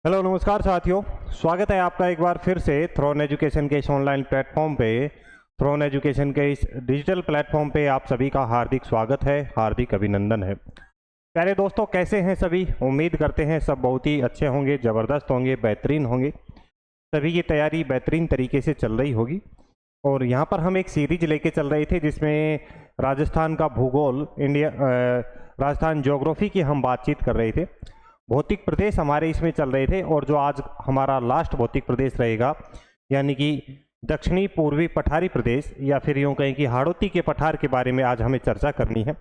Hello नमस्कार साथियों। स्वागत है आपका एक बार फिर से थ्रोन एजुकेशन के इस ऑनलाइन प्लेटफॉर्म पे। थ्रोन एजुकेशन के इस डिजिटल प्लेटफॉर्म पे आप सभी का हार्दिक स्वागत है, हार्दिक अभिनंदन है। प्यारे दोस्तों, कैसे हैं सभी? उम्मीद करते हैं सब बहुत ही अच्छे होंगे, ज़बरदस्त होंगे, बेहतरीन होंगे। सभी की तैयारी बेहतरीन तरीके से चल रही होगी। और यहाँ पर हम एक सीरीज लेके चल रहे थे जिसमें राजस्थान का भूगोल, राजस्थान ज्योग्राफी की हम बातचीत कर रहे थे। भौतिक प्रदेश हमारे इसमें चल रहे थे और जो आज हमारा लास्ट भौतिक प्रदेश रहेगा, यानी कि दक्षिणी पूर्वी पठारी प्रदेश, या फिर यूँ कहें कि हाड़ौती के पठार के बारे में आज हमें चर्चा करनी है।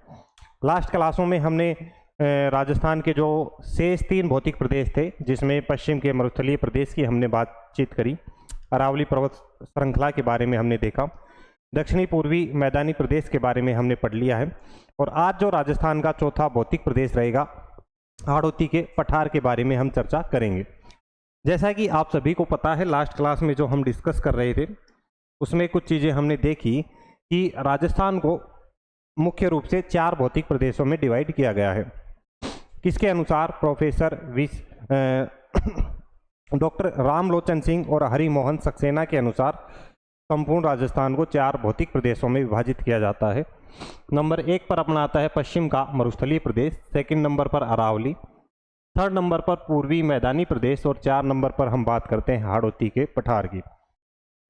लास्ट क्लासों में हमने राजस्थान के जो शेष 3 भौतिक प्रदेश थे, जिसमें पश्चिम के मरुस्थलीय प्रदेश की हमने बातचीत करी, अरावली पर्वत श्रृंखला के बारे में हमने देखा, दक्षिणी पूर्वी मैदानी प्रदेश के बारे में हमने पढ़ लिया है। और आज जो राजस्थान का चौथा भौतिक प्रदेश रहेगा, हाड़ौती के पठार के बारे में हम चर्चा करेंगे। जैसा कि आप सभी को पता है, लास्ट क्लास में जो हम डिस्कस कर रहे थे उसमें कुछ चीज़ें हमने देखी कि राजस्थान को मुख्य रूप से 4 भौतिक प्रदेशों में डिवाइड किया गया है। किसके अनुसार? प्रोफेसर डॉक्टर रामलोचन सिंह और हरिमोहन सक्सेना के अनुसार संपूर्ण राजस्थान को 4 भौतिक प्रदेशों में विभाजित किया जाता है। नंबर 1 पर अपना आता है पश्चिम का मरुस्थलीय प्रदेश, सेकंड नंबर पर अरावली, थर्ड नंबर पर पूर्वी मैदानी प्रदेश, और 4 नंबर पर हम बात करते हैं हाड़ौती के पठार की।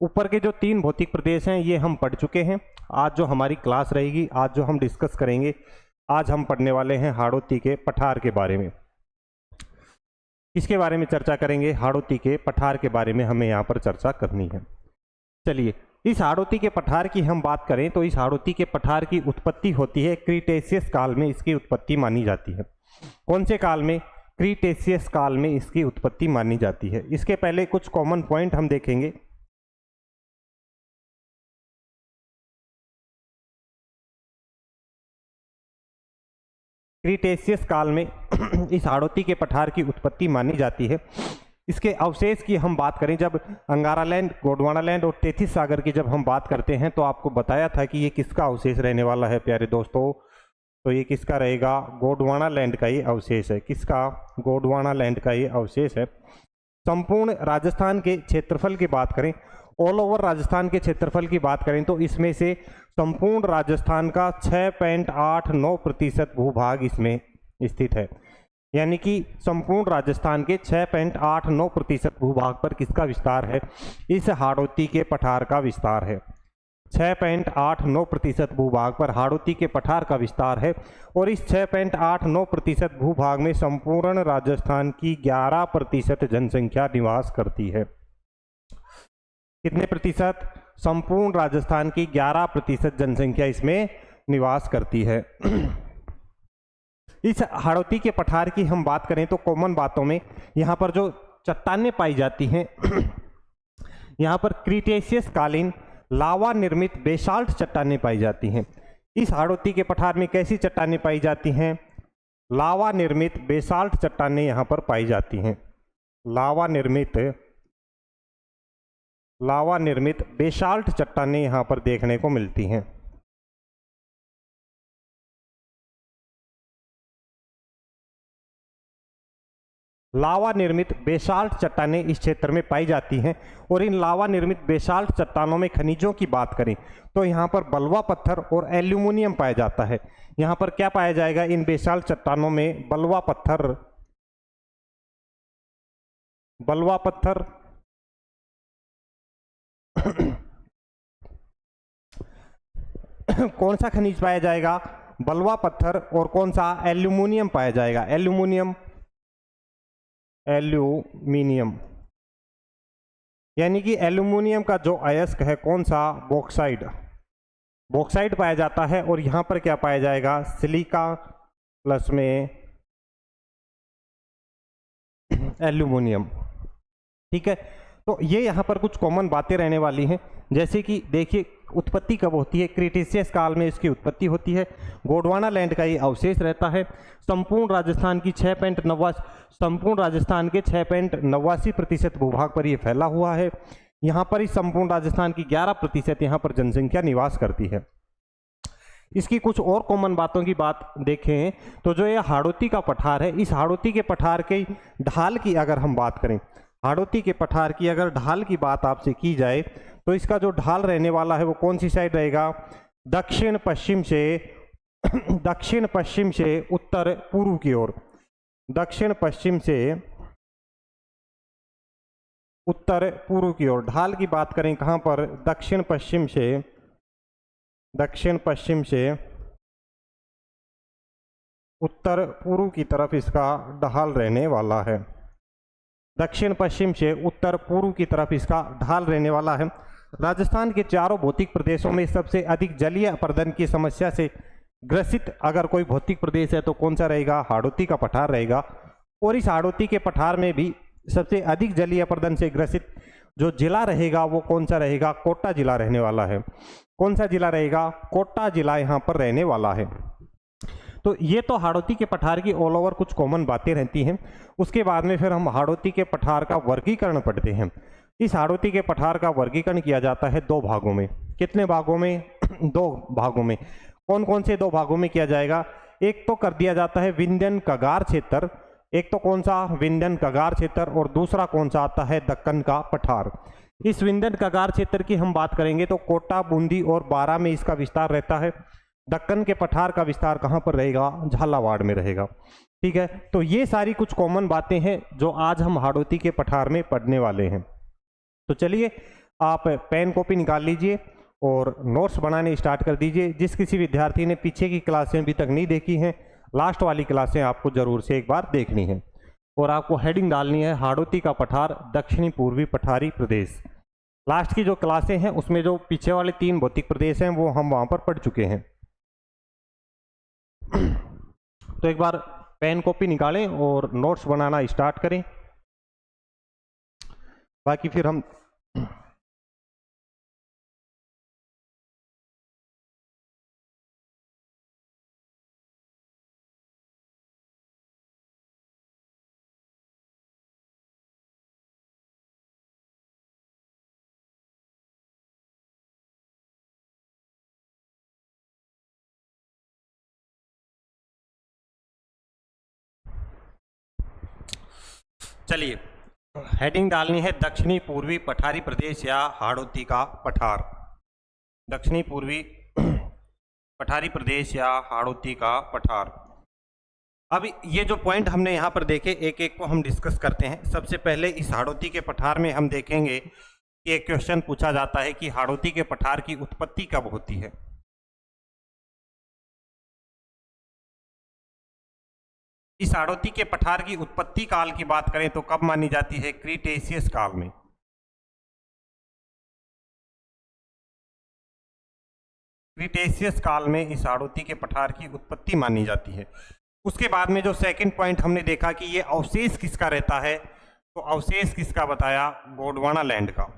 ऊपर के जो 3 भौतिक प्रदेश हैं ये हम पढ़ चुके हैं। आज जो हमारी क्लास रहेगी, आज जो हम डिस्कस करेंगे, आज हम पढ़ने वाले हैं हाड़ौती के पठार के बारे में। किसके बारे में चर्चा करेंगे? हाड़ौती के पठार के बारे में हमें यहाँ पर चर्चा करनी है। चलिए, इस हाड़ौती के पठार की हम बात करें तो इस हाड़ौती के पठार की उत्पत्ति होती है क्रीटेशियस काल में, इसकी उत्पत्ति मानी जाती है। कौन से काल में? क्रीटेशियस काल में इसकी उत्पत्ति मानी जाती है। इसके पहले कुछ कॉमन पॉइंट हम देखेंगे। क्रीटेशियस काल में इस हाड़ौती के पठार की उत्पत्ति मानी जाती है। इसके अवशेष की हम बात करें, जब अंगारालैंड, गोंडवानालैंड और तेथिस सागर की जब हम बात करते हैं तो आपको बताया था कि ये किसका अवशेष रहने वाला है प्यारे दोस्तों। तो ये किसका रहेगा? गोंडवानालैंड का ये अवशेष है। किसका? गोंडवानालैंड का ये अवशेष है। संपूर्ण राजस्थान के क्षेत्रफल की बात करें, ऑल ओवर राजस्थान के क्षेत्रफल की बात करें तो इसमें से संपूर्ण राजस्थान का 6.89% भूभाग इसमें स्थित है। यानी कि संपूर्ण राजस्थान के 6.89% भूभाग पर किसका विस्तार है? इस हाड़ौती के पठार का विस्तार है। 6.89% भूभाग पर हाड़ौती के पठार का विस्तार है। और इस 6.89% भूभाग में संपूर्ण राजस्थान की 11% जनसंख्या निवास करती है। कितने प्रतिशत? संपूर्ण राजस्थान की 11% जनसंख्या इसमें निवास करती है। इस हाड़ौती के पठार की हम बात करें तो कॉमन बातों में यहाँ पर जो चट्टानें पाई जाती हैं यहाँ पर क्रीटेशियस कालीन लावा निर्मित बेसाल्ट चट्टानें पाई जाती हैं। इस हाड़ौती के पठार में कैसी चट्टानें पाई जाती हैं? लावा निर्मित बेसाल्ट चट्टानें यहाँ पर पाई जाती हैं। लावा निर्मित बेसाल्ट चट्टानें यहाँ पर देखने को मिलती हैं। लावा निर्मित बेसाल्ट चट्टानें इस क्षेत्र में पाई जाती हैं। और इन लावा निर्मित बेसाल्ट चट्टानों में खनिजों की बात करें तो यहाँ पर बलुआ पत्थर और एल्यूमिनियम पाया जाता है। यहाँ पर क्या पाया जाएगा? इन बेसाल्ट चट्टानों में बलुआ पत्थर कौन सा खनिज पाया जाएगा? बलुआ पत्थर। और कौन सा? एल्यूमिनियम पाया जाएगा। एल्यूमिनियम, यानी कि एल्यूमिनियम का जो अयस्क है कौन सा? बॉक्साइड पाया जाता है। और यहां पर क्या पाया जाएगा? सिलिका प्लस में एल्यूमिनियम। ठीक है, तो ये यहाँ पर कुछ कॉमन बातें रहने वाली हैं। जैसे कि देखिए, उत्पत्ति कब होती है? क्रीटेशियस काल में इसकी उत्पत्ति होती है। गोंडवानालैंड का ये अवशेष रहता है। संपूर्ण राजस्थान के 6.89% भूभाग पर ये फैला हुआ है। यहाँ पर इस संपूर्ण राजस्थान की 11% यहाँ पर जनसंख्या निवास करती है। इसकी कुछ और कॉमन बातों की बात देखें तो जो ये हाड़ौती का पठार है, इस हाड़ौती के पठार के ढाल की अगर हम बात करें, हाड़ौती के पठार की अगर ढाल की बात आपसे की जाए तो इसका जो ढाल रहने वाला है वो कौन सी साइड रहेगा? दक्षिण पश्चिम से दक्षिण पश्चिम से उत्तर पूर्व की ओर, दक्षिण पश्चिम से उत्तर पूर्व की ओर। ढाल की बात करें कहां पर? दक्षिण पश्चिम से उत्तर पूर्व की तरफ इसका ढाल रहने वाला है। दक्षिण पश्चिम से उत्तर पूर्व की तरफ इसका ढाल रहने वाला है। राजस्थान के चारों भौतिक प्रदेशों में सबसे अधिक जलीय अपर्दन की समस्या से ग्रसित अगर कोई भौतिक प्रदेश है तो कौन सा रहेगा? हाड़ौती का पठार रहेगा। और इस हाड़ौती के पठार में भी सबसे अधिक जलीय अपर्दन से ग्रसित जो जिला रहेगा वो कौन सा रहेगा? कोटा जिला रहने वाला है। कौन सा जिला रहेगा? कोटा जिला यहाँ पर रहने वाला है। तो ये तो हाड़ौती के पठार की ऑल ओवर कुछ कॉमन बातें रहती हैं। उसके बाद में फिर हम हाड़ौती के पठार का वर्गीकरण पढ़ते हैं। इस हाड़ौती के पठार का वर्गीकरण किया जाता है दो भागों में। कितने भागों में? दो भागों में। कौन कौन से दो भागों में किया जाएगा? एक तो कर दिया जाता है विंध्यन कगार क्षेत्र, एक तो कौन सा? विंध्यन कगार क्षेत्र, और दूसरा कौन सा आता है? दक्कन का पठार। इस विंध्यन कगार क्षेत्र की हम बात करेंगे तो कोटा, बूंदी और बारा में इसका विस्तार रहता है। दक्कन के पठार का विस्तार कहां पर रहेगा? झालावाड़ में रहेगा। ठीक है, तो ये सारी कुछ कॉमन बातें हैं जो आज हम हाड़ौती के पठार में पढ़ने वाले हैं। तो चलिए आप पेन कॉपी निकाल लीजिए और नोट्स बनाने स्टार्ट कर दीजिए। जिस किसी विद्यार्थी ने पीछे की क्लासें अभी तक नहीं देखी हैं, लास्ट वाली क्लासें आपको जरूर से एक बार देखनी है। और आपको हेडिंग डालनी है हाड़ौती का पठार, दक्षिणी पूर्वी पठारी प्रदेश। लास्ट की जो क्लासें हैं उसमें जो पीछे वाले 3 भौतिक प्रदेश हैं वो हम वहां पर पढ़ चुके हैं। तो एक बार पेन कॉपी निकालें और नोट्स बनाना स्टार्ट करें, बाकी फिर हम चलिए हेडिंग डालनी है दक्षिणी पूर्वी पठारी प्रदेश या हाड़ौती का पठार। दक्षिणी पूर्वी पठारी प्रदेश या हाड़ौती का पठार। अब ये जो पॉइंट हमने यहाँ पर देखे एक एक को हम डिस्कस करते हैं। सबसे पहले इस हाड़ौती के पठार में हम देखेंगे कि एक क्वेश्चन पूछा जाता है कि हाड़ौती के पठार की उत्पत्ति कब होती है। इस हाड़ौती के पठार की उत्पत्ति काल की बात करें तो कब मानी जाती है? क्रीटेशियस काल में। क्रीटेशियस काल में इस हाड़ौती के पठार की उत्पत्ति मानी जाती है। उसके बाद में जो सेकंड पॉइंट हमने देखा कि ये अवशेष किसका रहता है, तो अवशेष किसका बताया? गोंडवाना लैंड का।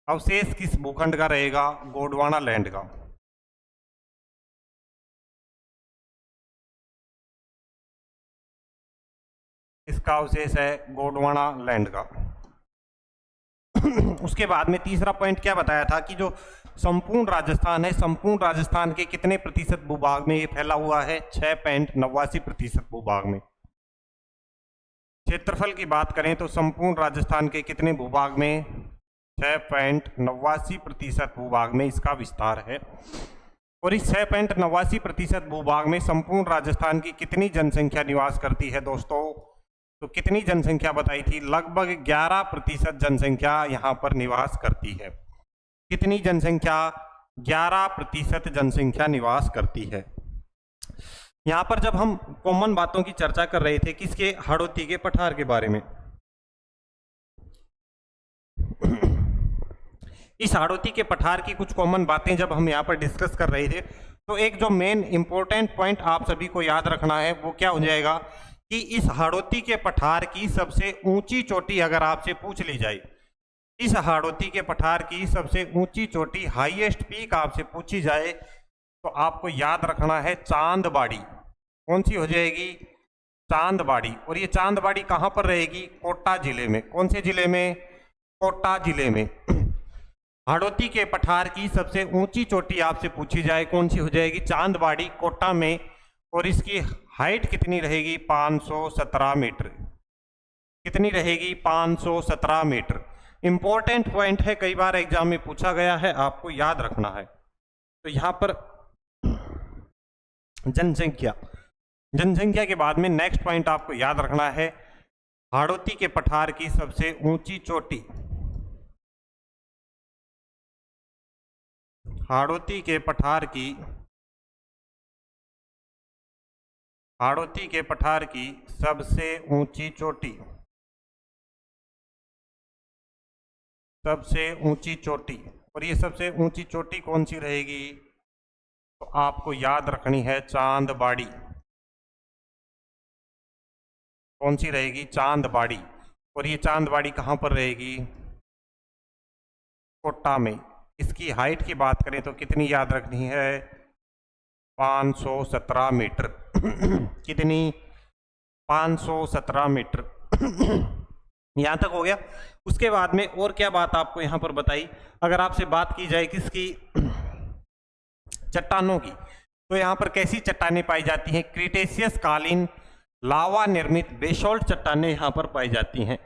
अवशेष किस भूखंड का रहेगा? गोंडवाना लैंड का। इसका अवशेष है गोंडवाना लैंड का। उसके बाद में तीसरा पॉइंट क्या बताया था कि जो संपूर्ण राजस्थान है, संपूर्ण राजस्थान के कितने प्रतिशत भूभाग में ये फैला हुआ है? 6.89% भूभाग में। क्षेत्रफल की बात करें तो संपूर्ण राजस्थान के कितने भूभाग में? 6.89% भूभाग में इसका विस्तार है। और इस 6.89% भूभाग में संपूर्ण राजस्थान की कितनी जनसंख्या निवास करती है दोस्तों? तो कितनी जनसंख्या बताई थी? लगभग 11% जनसंख्या यहाँ पर निवास करती है। कितनी जनसंख्या? 11% जनसंख्या निवास करती है। यहाँ पर जब हम कॉमन बातों की चर्चा कर रहे थे किसके? हाड़ौती के पठार के बारे में। इस हाड़ौती के पठार की कुछ कॉमन बातें जब हम यहाँ पर डिस्कस कर रहे थे तो एक जो मेन इंपॉर्टेंट पॉइंट आप सभी को याद रखना है वो क्या हो जाएगा कि इस हाड़ौती के पठार की सबसे ऊंची चोटी अगर आपसे पूछ ली जाए, इस हाड़ौती के पठार की सबसे ऊंची चोटी, हाईएस्ट पीक आपसे पूछी जाए तो आपको याद रखना है चांदबाड़ी। कौन सी हो जाएगी? चांदबाड़ी। और ये चांदबाड़ी कहाँ पर रहेगी? कोटा जिले में। कौन से जिले में? कोटा जिले में। हाड़ौती के पठार की सबसे ऊंची चोटी आपसे पूछी जाए कौन सी हो जाएगी? चांदबाड़ी कोटा में। और इसकी हाइट कितनी रहेगी? 517 मीटर। कितनी रहेगी? 517 मीटर। इंपॉर्टेंट पॉइंट है, कई बार एग्जाम में पूछा गया है, आपको याद रखना है। तो यहां पर जनसंख्या के बाद में नेक्स्ट पॉइंट आपको याद रखना है, हाड़ौती के पठार की सबसे ऊंची चोटी। हाड़ौती के पठार की सबसे ऊंची चोटी। सबसे ऊंची चोटी। और ये सबसे ऊंची चोटी कौन सी रहेगी? तो आपको याद रखनी है चांदबाड़ी। कौन सी रहेगी? चांदबाड़ी। और ये चांदबाड़ी कहां पर रहेगी? कोटा में। इसकी हाइट की बात करें तो कितनी याद रखनी है? 517 मीटर। कितनी? 517 मीटर। यहां तक हो गया। उसके बाद में और क्या बात आपको यहां पर बताई, अगर आपसे बात की जाए किसकी? चट्टानों की। तो यहां पर कैसी चट्टानें पाई जाती हैं? क्रीटेशियस कालीन लावा निर्मित बेसॉल्ट चट्टानें यहां पर पाई जाती हैं।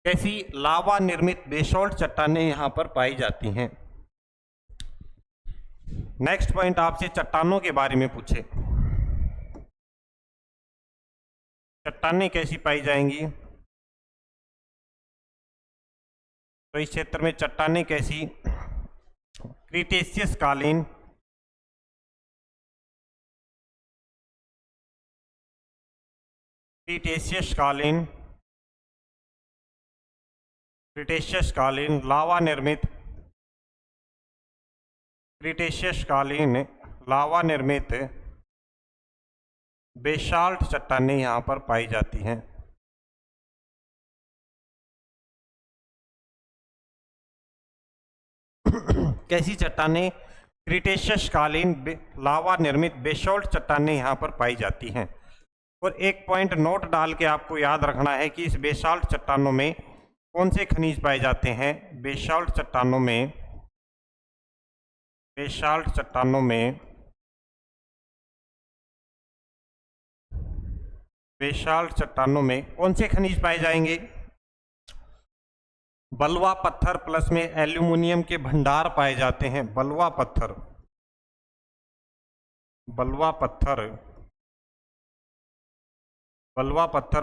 कैसी? लावा निर्मित बेसॉल्ट चट्टानें यहां पर पाई जाती हैं। नेक्स्ट पॉइंट आपसे चट्टानों के बारे में पूछे, चट्टानें कैसी पाई जाएंगी? तो इस क्षेत्र में चट्टानें कैसी? क्रीटेशियस कालीन लावा निर्मित बेसाल्ट चट्टानें यहां पर पाई जाती हैं। कैसी चट्टानें? क्रीटेशियस कालीन लावा निर्मित बेसाल्ट चट्टानें यहां पर पाई जाती हैं। और एक पॉइंट नोट डाल के आपको याद रखना है कि इस बेसाल्ट चट्टानों में कौन से खनिज पाए जाते हैं? बेसाल्ट चट्टानों में कौन से खनिज पाए जाएंगे? बलुआ पत्थर प्लस में एल्यूमिनियम के भंडार पाए जाते हैं। बलुआ पत्थर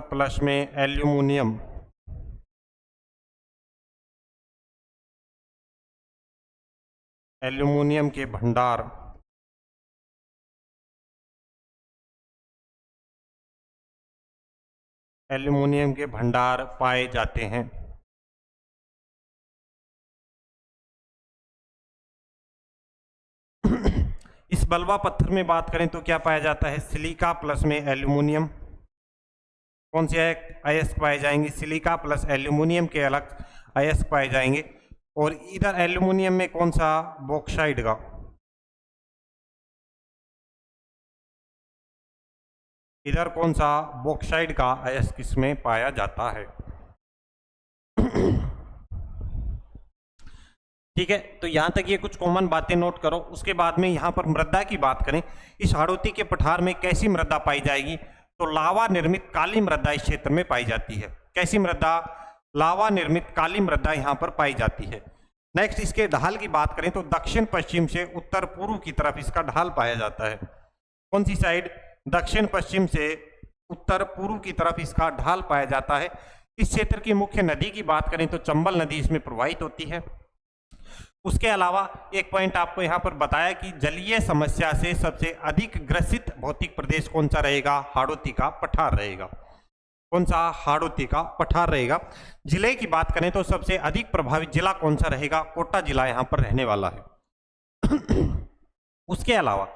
प्लस में एल्यूमिनियम के भंडार पाए जाते हैं। इस बलुआ पत्थर में बात करें तो क्या पाया जाता है? सिलिका प्लस में एल्यूमिनियम। कौन से अयस्क पाए जाएंगे? सिलिका प्लस एल्यूमिनियम के अलग अयस्क पाए जाएंगे। और इधर एल्यूमिनियम में कौन सा? बॉक्साइड का। इधर कौन सा? बॉक्साइड का अयस्क इसमें पाया जाता है। ठीक है, तो यहां तक ये कुछ कॉमन बातें नोट करो। उसके बाद में यहां पर मृदा की बात करें, इस हाड़ौती के पठार में कैसी मृदा पाई जाएगी? तो लावा निर्मित काली मृदा इस क्षेत्र में पाई जाती है। कैसी मृदा? लावा निर्मित काली मृदा यहां पर पाई जाती है। नेक्स्ट इसके ढाल की बात करें तो दक्षिण पश्चिम से उत्तर पूर्व की तरफ इसका ढाल पाया जाता है। कौन सी साइड? दक्षिण पश्चिम से उत्तर पूर्व की तरफ इसका ढाल पाया जाता है। इस क्षेत्र की मुख्य नदी की बात करें तो चंबल नदी इसमें प्रवाहित होती है। उसके अलावा एक पॉइंट आपको यहां पर बताया कि जलीय समस्या से सबसे अधिक ग्रसित भौतिक प्रदेश कौन सा रहेगा? हाड़ौती का पठार रहेगा। कौन सा? हाड़ौती का पठार रहेगा। जिले की बात करें तो सबसे अधिक प्रभावित जिला कौन सा रहेगा? कोटा जिला यहां पर रहने वाला है। उसके अलावा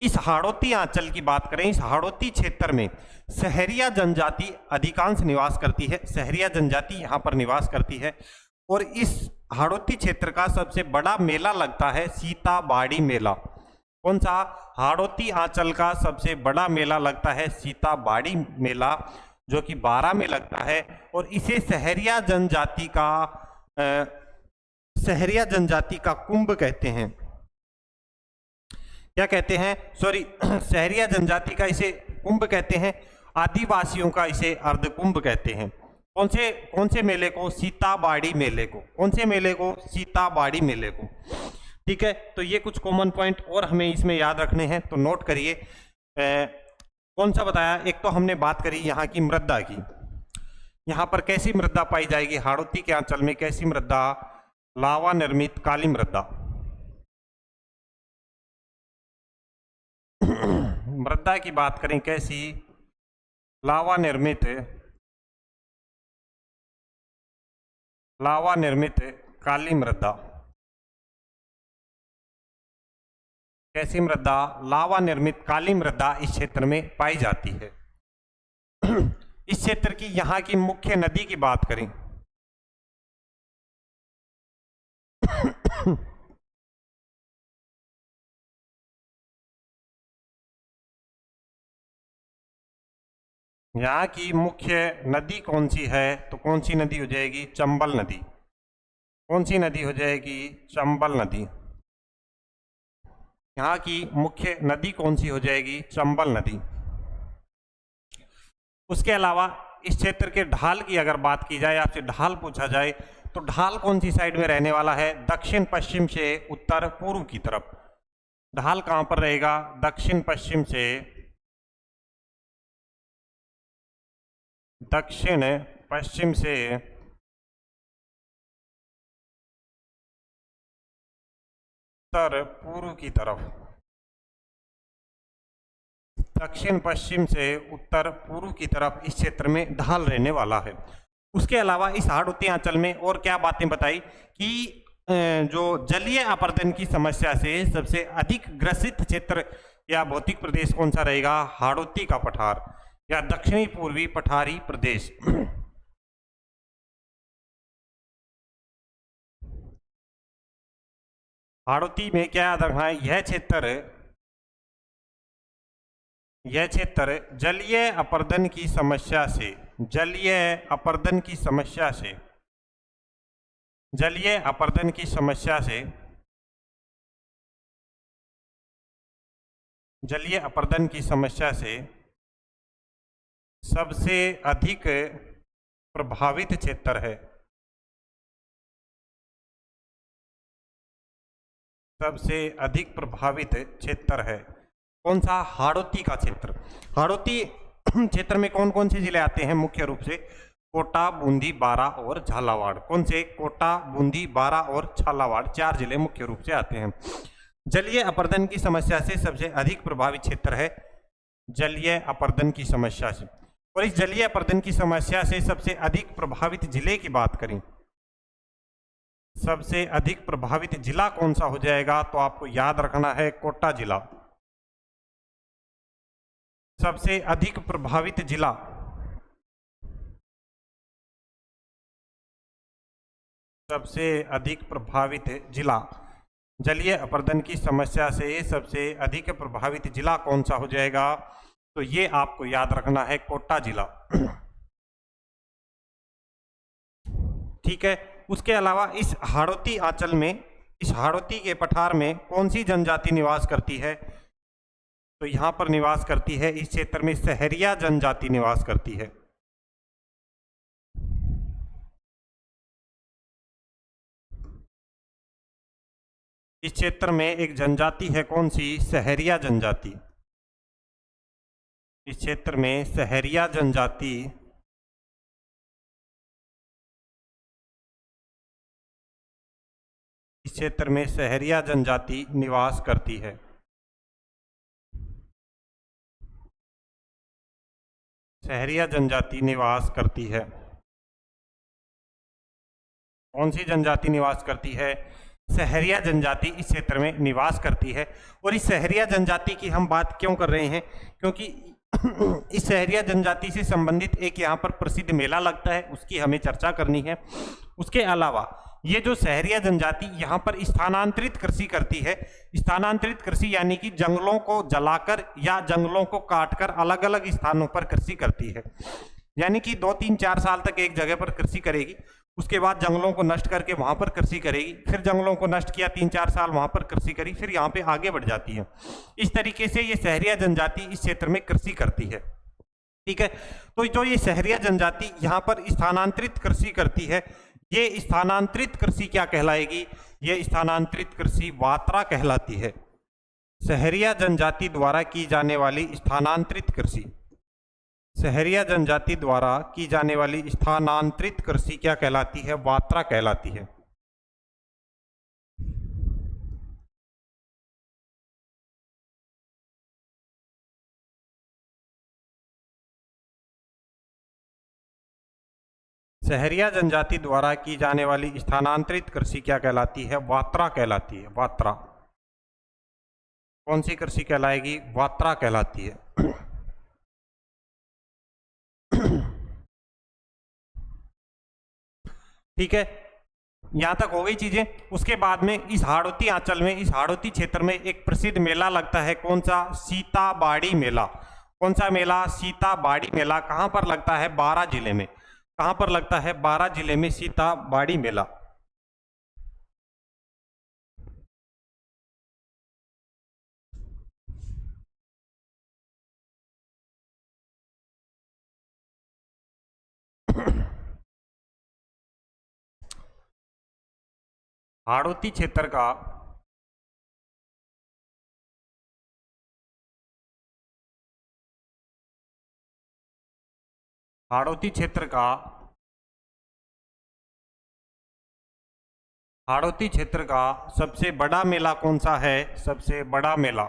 इस हाड़ौती अंचल की बात करें, इस हाड़ौती क्षेत्र में सहरिया जनजाति अधिकांश निवास करती है। सहरिया जनजाति यहां पर निवास करती है। और इस हाड़ौती क्षेत्र का सबसे बड़ा मेला लगता है सीताबाड़ी मेला। कौन सा? हाड़ौती अंचल का सबसे बड़ा मेला लगता है सीताबाड़ी मेला, जो कि 12 में लगता है। और इसे सहरिया जनजाति का सहरिया जनजाति का कुंभ कहते हैं। क्या कहते हैं? सॉरी, सहरिया जनजाति का इसे कुंभ कहते हैं, आदिवासियों का इसे अर्धकुंभ कहते हैं। कौन से मेले को? सीताबाड़ी मेले को। कौन से मेले को? सीताबाड़ी मेले को। ठीक है, तो ये कुछ कॉमन पॉइंट और हमें इसमें याद रखने हैं, तो नोट करिए। कौन सा बताया? एक तो हमने बात करी यहाँ की मृदा की, यहाँ पर कैसी मृदा पाई जाएगी? हाड़ौती के अंचल में कैसी मृदा? लावा निर्मित काली मृदा। मृदा की बात करें, कैसी? लावा निर्मित काली मृदा। कैसी मृदा? लावा निर्मित काली मृदा इस क्षेत्र में पाई जाती है। इस क्षेत्र की यहाँ की मुख्य नदी की बात करें, यहाँ की मुख्य नदी कौन सी है? तो कौन सी नदी हो जाएगी? चंबल नदी। कौन सी नदी हो जाएगी? चंबल नदी। यहाँ की मुख्य नदी कौन सी हो जाएगी? चंबल नदी। उसके अलावा इस क्षेत्र के ढाल की अगर बात की जाए, आपसे ढाल पूछा जाए, तो ढाल कौन सी साइड में रहने वाला है? दक्षिण पश्चिम से उत्तर पूर्व की तरफ। ढाल कहां पर रहेगा? दक्षिण पश्चिम से उत्तर पूर्व की तरफ। दक्षिण पश्चिम से उत्तर पूर्व की तरफ इस क्षेत्र में ढाल रहने वाला है। उसके अलावा इस हाड़ौती अंचल में और क्या बातें बताई कि जो जलीय अपरदन की समस्या से सबसे अधिक ग्रसित क्षेत्र या भौतिक प्रदेश कौन सा रहेगा? हाड़ौती का पठार या दक्षिणी पूर्वी पठारी प्रदेश। हाड़ौती में क्या याद रखना है? यह क्षेत्र जलीय अपरदन की समस्या से सबसे अधिक प्रभावित क्षेत्र है। सबसे अधिक प्रभावित क्षेत्र है कौन सा? हाड़ौती का क्षेत्र। हाड़ौती क्षेत्र में कौन कौन से जिले आते हैं? मुख्य रूप से कोटा, बूंदी, बारा और झालावाड़। कौन से? कोटा, बूंदी, बारा और झालावाड़, 4 जिले मुख्य रूप से आते हैं। जलीय अपरदन की समस्या से सबसे अधिक प्रभावित क्षेत्र है जलीय अपरदन की समस्या से। और इस जलीय अपरदन की समस्या से सबसे अधिक प्रभावित जिले की बात करें, सबसे अधिक प्रभावित जिला कौन सा हो जाएगा? तो आपको याद रखना है कोटा जिला। सबसे अधिक प्रभावित जिला जलीय अपरदन की समस्या से सबसे अधिक प्रभावित जिला कौन सा हो जाएगा? तो ये आपको याद रखना है कोटा जिला। ठीक है, उसके अलावा इस हाड़ौती आंचल में, इस हाड़ौती के पठार में कौन सी जनजाति निवास करती है? तो यहां पर निवास करती है, इस क्षेत्र में सहरिया जनजाति निवास करती है। इस क्षेत्र में एक जनजाति है, कौन सी? सहरिया जनजाति। इस क्षेत्र में सहरिया जनजाति निवास करती है। सहरिया जनजाति निवास करती है। कौन सी जनजाति निवास करती है? सहरिया जनजाति इस क्षेत्र में निवास करती है। और इस सहरिया जनजाति की हम बात क्यों कर रहे हैं? क्योंकि इस सहरिया जनजाति से संबंधित एक यहाँ पर प्रसिद्ध मेला लगता है, उसकी हमें चर्चा करनी है। उसके अलावा ये जो सहरिया जनजाति यहाँ पर स्थानांतरित कृषि करती है, स्थानांतरित कृषि यानी कि जंगलों को जलाकर या जंगलों को काटकर अलग अलग स्थानों पर कृषि करती है। यानी कि 2, 3, 4 साल तक एक जगह पर कृषि करेगी, उसके बाद जंगलों को नष्ट करके वहां पर कृषि करेगी, फिर जंगलों को नष्ट किया 3-4 साल वहां पर कृषि करी, फिर यहाँ पे आगे बढ़ जाती है। इस तरीके से ये शहरिया जनजाति इस क्षेत्र में कृषि करती है। ठीक है, तो जो ये शहरिया जनजाति यहाँ पर स्थानांतरित कृषि करती है, ये स्थानांतरित कृषि क्या कहलाएगी? ये स्थानांतरित कृषि वात्रा कहलाती है। शहरिया जनजाति द्वारा की जाने वाली स्थानांतरित कृषि, शहरिया जनजाति द्वारा की जाने वाली स्थानांतरित कृषि क्या कहलाती है? वात्रा कहलाती है। शहरिया जनजाति द्वारा की जाने वाली स्थानांतरित कृषि क्या कहलाती है? वात्रा कहलाती है। वात्रा कौन सी कृषि कहलाएगी? वात्रा कहलाती है। ठीक है, यहां तक हो गई चीजें। उसके बाद में इस हाड़ौती आंचल में, इस हाड़ौती क्षेत्र में एक प्रसिद्ध मेला लगता है। कौन सा? सीताबाड़ी मेला। कौन सा मेला? सीताबाड़ी मेला। कहां पर लगता है? बारां जिले में। कहां पर लगता है? बारां जिले में सीताबाड़ी मेला। हाड़ौती क्षेत्र का हाड़ौती क्षेत्र का हाड़ौती क्षेत्र का सबसे बड़ा मेला कौन सा है? सबसे बड़ा मेला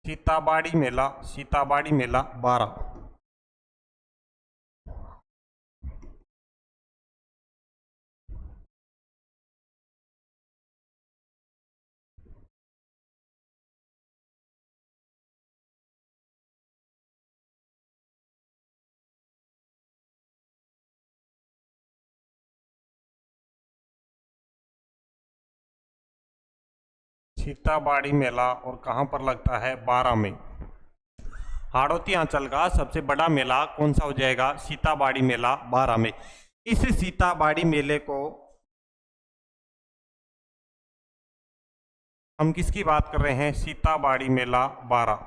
सीताबाड़ी मेला। सीताबाड़ी मेला बारां। सीताबाड़ी मेला और कहां पर लगता है? बारां में। हाड़ौती अंचल का सबसे बड़ा मेला कौन सा हो जाएगा? सीताबाड़ी मेला बारां में। इस सीताबाड़ी मेले को हम किसकी बात कर रहे हैं? सीताबाड़ी मेला बारां।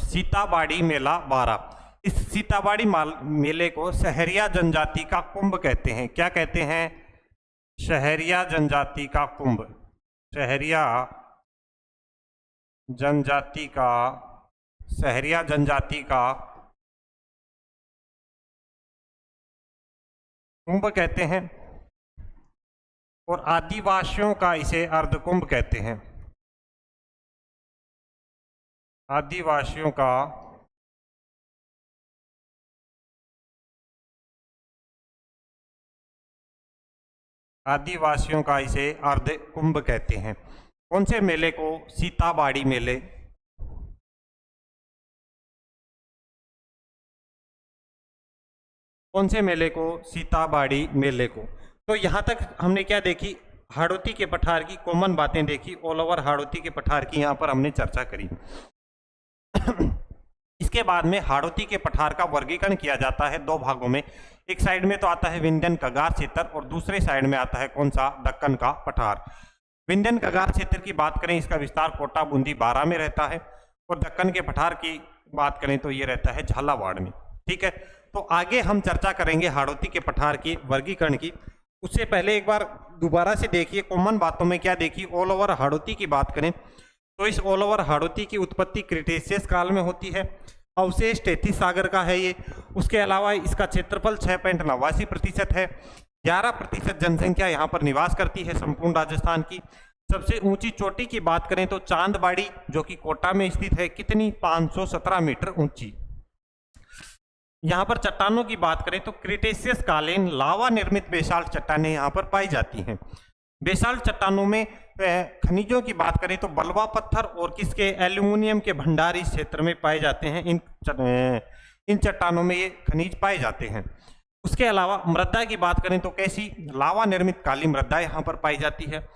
सीताबाड़ी मेला बारां। इस सीताबाड़ी मेले को शहरिया जनजाति का कुंभ कहते हैं। क्या कहते हैं? शहरिया जनजाति का कुंभ। शहरिया जनजाति का शहरिया जनजाति का कुंभ कहते हैं, और आदिवासियों का इसे अर्धकुंभ कहते हैं। आदिवासियों का इसे अर्धकुंभ कहते हैं। कौन से मेले को? सीताबाड़ी मेले। कौन से मेले को? सीताबाड़ी मेले को। तो यहां तक हमने क्या देखी? हाड़ौती के पठार की कॉमन बातें देखी। ऑल ओवर हाड़ौती के पठार की यहां पर हमने चर्चा करी। इसके बाद में हाड़ौती के पठार का वर्गीकरण किया जाता है दो भागों में। एक साइड में तो आता है विंध्यन कगार क्षेत्र, और दूसरे साइड में आता है कौन सा? दक्कन का पठार। विंध्यन कगार क्षेत्र की बात करें, इसका विस्तार कोटा बूंदी बारां में रहता है, और दक्कन के पठार की बात करें तो ये रहता है झालावाड़ में। ठीक है, तो आगे हम चर्चा करेंगे हाड़ौती के पठार की वर्गीकरण की। उससे पहले एक बार दोबारा से देखिए कॉमन बातों में क्या देखी। ऑल ओवर हाड़ौती की बात करें तो इस ऑल ओवर हाड़ौती की उत्पत्ति क्रिटेशियस काल में होती है। अवशेष तैतीस सागर का है ये। उसके अलावा इसका क्षेत्रफल 6.89% है। 11% जनसंख्या यहाँ पर निवास करती है संपूर्ण राजस्थान की। सबसे ऊंची चोटी की बात करें तो चांदबाड़ी जो कि कोटा में स्थित है, कितनी? 517 मीटर ऊंची। यहाँ पर चट्टानों की बात करें तो क्रिटेशियस कालीन लावा निर्मित बेसाल्ट चट्टानें यहाँ पर पाई जाती हैं। बेसाल्ट चट्टानों में खनिजों की बात करें तो बलवा पत्थर और किसके? एल्यूमिनियम के भंडार इस क्षेत्र में पाए जाते हैं। इन चट्टानों में ये खनिज पाए जाते हैं। उसके अलावा मृदा की बात करें तो कैसी लावा निर्मित काली मृदा यहाँ पर पाई जाती है।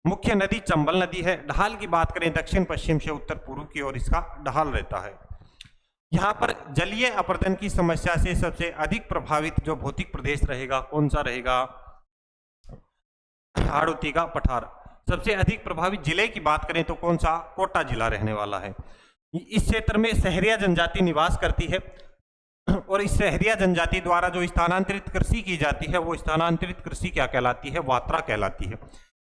मुख्य नदी चंबल नदी है। ढाल की बात करें दक्षिण पश्चिम से उत्तर पूर्व की ओर इसका ढाल रहता है। यहाँ पर जलीय अपरदन की समस्या से सबसे अधिक प्रभावित जो भौतिक प्रदेश रहेगा कौन सा रहेगा, हाड़ौती का पठार। सबसे अधिक प्रभावित जिले की बात करें तो कौन सा, कोटा जिला रहने वाला है। इस क्षेत्र में सहरिया जनजाति निवास करती है और इस सहरिया जनजाति द्वारा जो स्थानांतरित कृषि की जाती है वो स्थानांतरित कृषि क्या कहलाती है, वात्रा कहलाती है।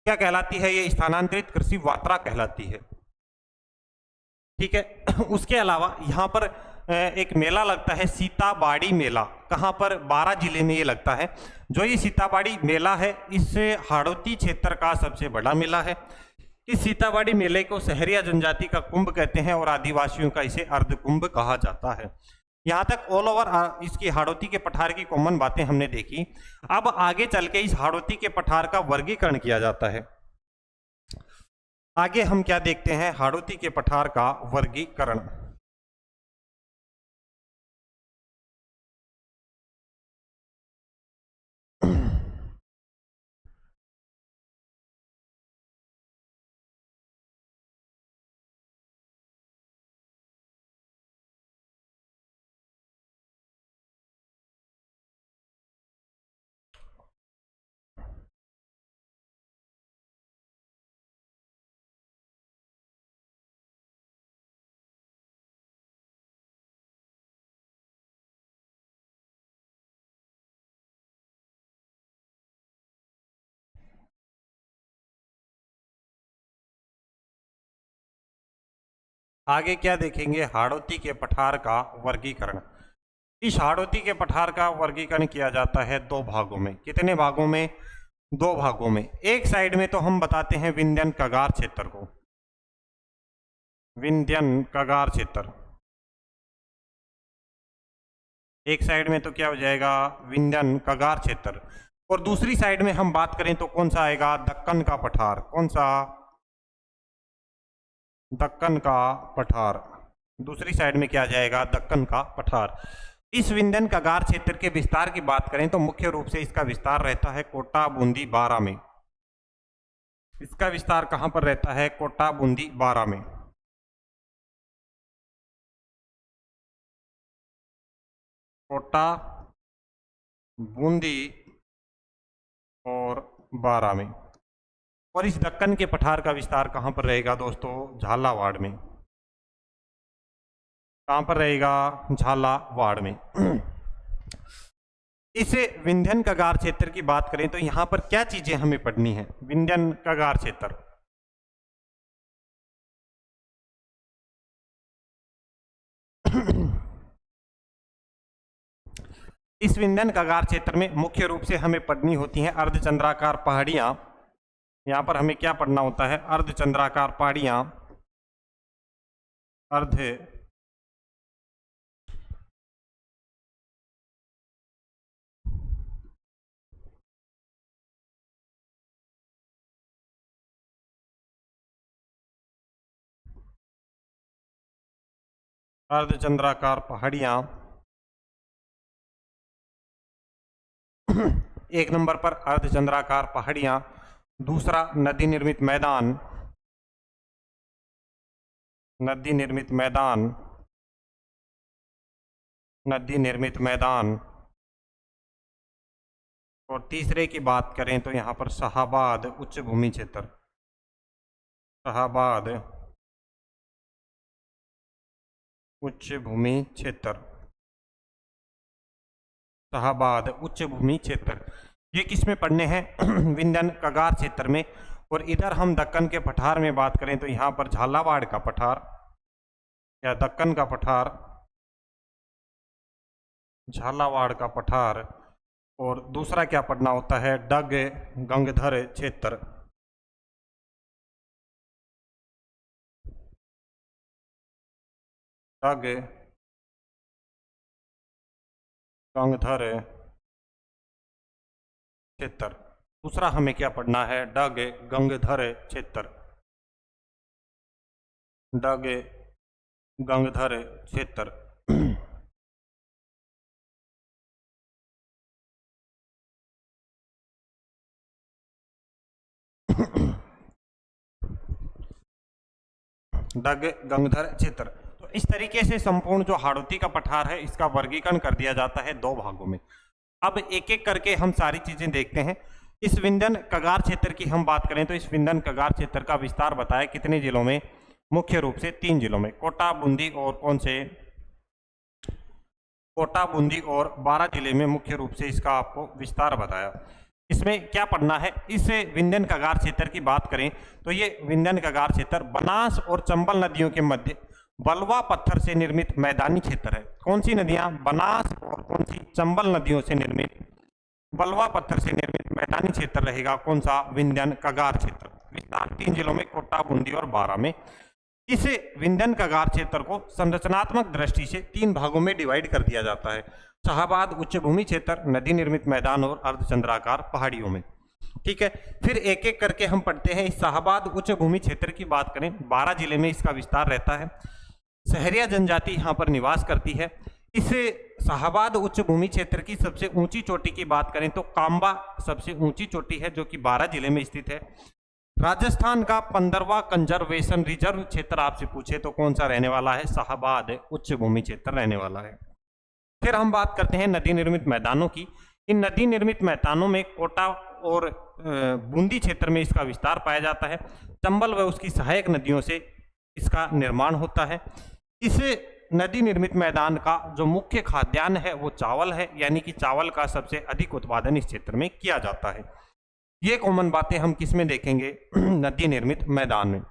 क्या कहलाती है ये स्थानांतरित कृषि, वात्रा कहलाती है। ठीक है। उसके अलावा यहाँ पर एक मेला लगता है सीताबाड़ी मेला। कहाँ पर, बारां जिले में ये लगता है। जो ये सीताबाड़ी मेला है इस हाड़ौती क्षेत्र का सबसे बड़ा मेला है। इस सीताबाड़ी मेले को सहरिया जनजाति का कुंभ कहते हैं और आदिवासियों का इसे अर्ध कुंभ कहा जाता है। यहाँ तक ऑल ओवर इसकी हाड़ौती के पठार की कॉमन बातें हमने देखी। अब आगे चल के इस हाड़ौती के पठार का वर्गीकरण किया जाता है। आगे हम क्या देखते हैं, हाड़ौती के पठार का वर्गीकरण। आगे क्या देखेंगे, हाड़ौती के पठार का वर्गीकरण। इस हाड़ौती के पठार का वर्गीकरण किया जाता है दो भागों में। कितने भागों में, दो भागों में। एक साइड में तो हम बताते हैं विंध्यन कगार क्षेत्र को, विंध्यन कगार क्षेत्र। एक साइड में तो क्या हो जाएगा, विंध्यन कगार क्षेत्र। और दूसरी साइड में हम बात करें तो कौन सा आएगा, दक्कन का पठार। कौन सा, दक्कन का पठार। दूसरी साइड में क्या जाएगा, दक्कन का पठार। इस विंध्यन कगार क्षेत्र के विस्तार की बात करें तो मुख्य रूप से इसका विस्तार रहता है कोटा, बूंदी, बारां में। इसका विस्तार कहां पर रहता है, कोटा, बूंदी, बारां में। कोटा, बूंदी और बारां में। और इस दक्कन के पठार का विस्तार कहां पर रहेगा दोस्तों, झालावाड़ में। कहां पर रहेगा, झालावाड़ में। इस विंध्यन कगार क्षेत्र की बात करें तो यहां पर क्या चीजें हमें पढ़नी है, विंध्यन कगार क्षेत्र। इस विंध्यन कगार क्षेत्र में मुख्य रूप से हमें पढ़नी होती हैं अर्धचंद्राकार पहाड़ियां। यहां पर हमें क्या पढ़ना होता है, अर्धचंद्राकार पहाड़ियां, अर्ध अर्धचंद्राकार पहाड़ियां। एक नंबर पर अर्धचंद्राकार पहाड़ियां। दूसरा नदी निर्मित मैदान, नदी निर्मित मैदान, नदी निर्मित मैदान। और तीसरे की बात करें तो यहां पर शाहाबाद उच्च भूमि क्षेत्र, शाहाबाद उच्च भूमि क्षेत्र, शाहाबाद उच्च भूमि क्षेत्र। ये किस में पढ़ने हैं, विंध्यन कगार क्षेत्र में। और इधर हम दक्कन के पठार में बात करें तो यहाँ पर झालावाड़ का पठार या दक्कन का पठार, झालावाड़ का पठार। और दूसरा क्या पढ़ना होता है, डग गंगधर क्षेत्र, डग गंगधर क्षेत्र। दूसरा हमें क्या पढ़ना है, डग गंगधर क्षेत्र, डग गंगधर क्षेत्र। डग गंगधर क्षेत्र। तो इस तरीके से संपूर्ण जो हाड़ौती का पठार है इसका वर्गीकरण कर दिया जाता है दो भागों में। अब एक एक करके हम सारी चीजें देखते हैं। इस विंध्यन कगार क्षेत्र की हम बात करें तो इस विंध्यन कगार क्षेत्र का विस्तार बताया कितने जिलों में, मुख्य रूप से 3 जिलों में, कोटा, बूंदी और कौन से, कोटा, बूंदी और 12 जिले में मुख्य रूप से इसका आपको विस्तार बताया। इसमें क्या पढ़ना है, इस विंध्यन कगार क्षेत्र की बात करें तो ये विंध्यन कगार क्षेत्र बनास और चंबल नदियों के मध्य बलुआ पत्थर से निर्मित मैदानी क्षेत्र है। कौन सी नदियां, बनास और कौन सी, चंबल नदियों से निर्मित बलुआ पत्थर से निर्मित मैदानी क्षेत्र रहेगा कौन सा, विंध्यन कगार क्षेत्र। विस्तार 3 जिलों में, कोटा, बूंदी और 12 में। इस विंध्यन कगार क्षेत्र को संरचनात्मक दृष्टि से 3 भागों में डिवाइड कर दिया जाता है। शाहबाद उच्च भूमि क्षेत्र, नदी निर्मित मैदान और अर्धचंद्राकार पहाड़ियों में। ठीक है, फिर एक एक करके हम पढ़ते हैं। इस शाहबाद उच्च भूमि क्षेत्र की बात करें, 12 जिले में इसका विस्तार रहता है। सहरिया जनजाति यहाँ पर निवास करती है। इस शाहबाद उच्च भूमि क्षेत्र की सबसे ऊंची चोटी की बात करें तो कांबा सबसे ऊंची चोटी है जो कि 12 जिले में स्थित है। राजस्थान का 15वां कंजर्वेशन रिजर्व क्षेत्र आपसे पूछे तो कौन सा रहने वाला है, शाहबाद उच्च भूमि क्षेत्र रहने वाला है। फिर हम बात करते हैं नदी निर्मित मैदानों की। इन नदी निर्मित मैदानों में कोटा और बूंदी क्षेत्र में इसका विस्तार पाया जाता है। चंबल व उसकी सहायक नदियों से इसका निर्माण होता है। इस नदी निर्मित मैदान का जो मुख्य खाद्यान्न है वो चावल है, यानी कि चावल का सबसे अधिक उत्पादन इस क्षेत्र में किया जाता है। ये कॉमन बातें हम किस में देखेंगे, नदी निर्मित मैदान में।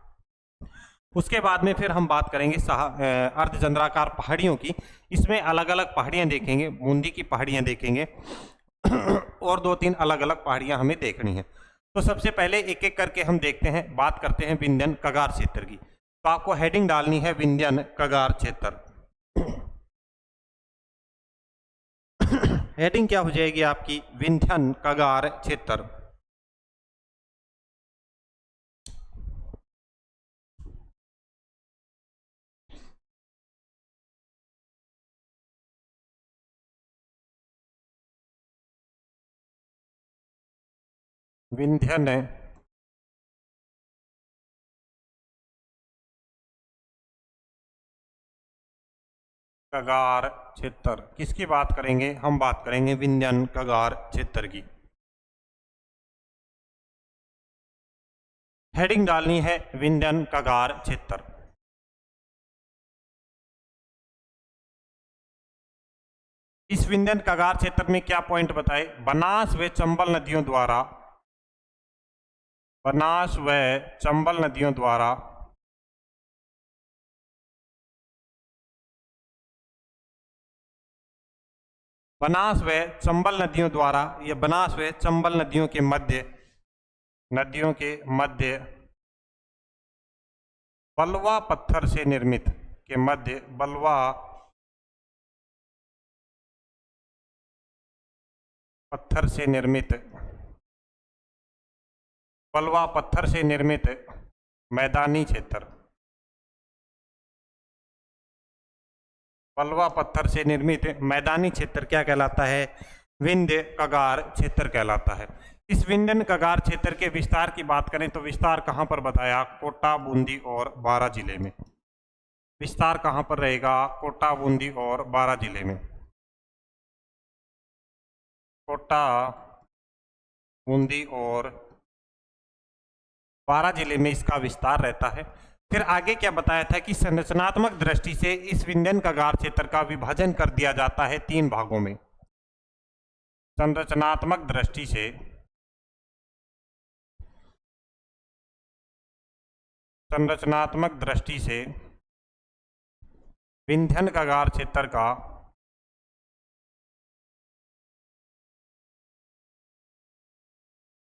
उसके बाद में फिर हम बात करेंगे अर्धचंद्राकार पहाड़ियों की। इसमें अलग अलग पहाड़ियां देखेंगे, बूंदी की पहाड़ियां देखेंगे और 2-3 अलग अलग पहाड़ियां हमें देखनी है। तो सबसे पहले एक एक करके हम देखते हैं, बात करते हैं विंध्यन कगार क्षेत्र की। तो आपको हेडिंग डालनी है विंध्यन कगार क्षेत्र। हेडिंग क्या हो जाएगी आपकी, विंध्यन कगार क्षेत्र। विंध्यन कगार क्षेत्र किसकी बात करेंगे, हम बात करेंगे विंध्यन कगार क्षेत्र की। हेडिंग डालनी है विंध्यन कगार क्षेत्र। इस विंध्यन कगार क्षेत्र में क्या पॉइंट बताए, बनास व चंबल नदियों द्वारा, बनास व चंबल नदियों द्वारा बनास व चंबल नदियों द्वारा, या बनास व चंबल नदियों के मध्य बलुआ पत्थर से निर्मित, के मध्य बलुआ पत्थर से निर्मित, बलुआ पत्थर से निर्मित मैदानी क्षेत्र, बलुआ पत्थर से निर्मित मैदानी क्षेत्र क्या कहलाता है, विंध्य कगार क्षेत्र कहलाता है। इस विंध्यन कगार क्षेत्र के विस्तार की बात करें तो विस्तार कहां पर बताया, कोटा, बूंदी और 12 जिले में। विस्तार कहां पर रहेगा, कोटा, बूंदी और 12 जिले में। कोटा, बूंदी और 12 जिले में इसका विस्तार रहता है। फिर आगे क्या बताया था कि संरचनात्मक दृष्टि से इस विंध्यन कगार क्षेत्र का विभाजन कर दिया जाता है 3 भागों में। संरचनात्मक दृष्टि से विंध्यन कगार क्षेत्र का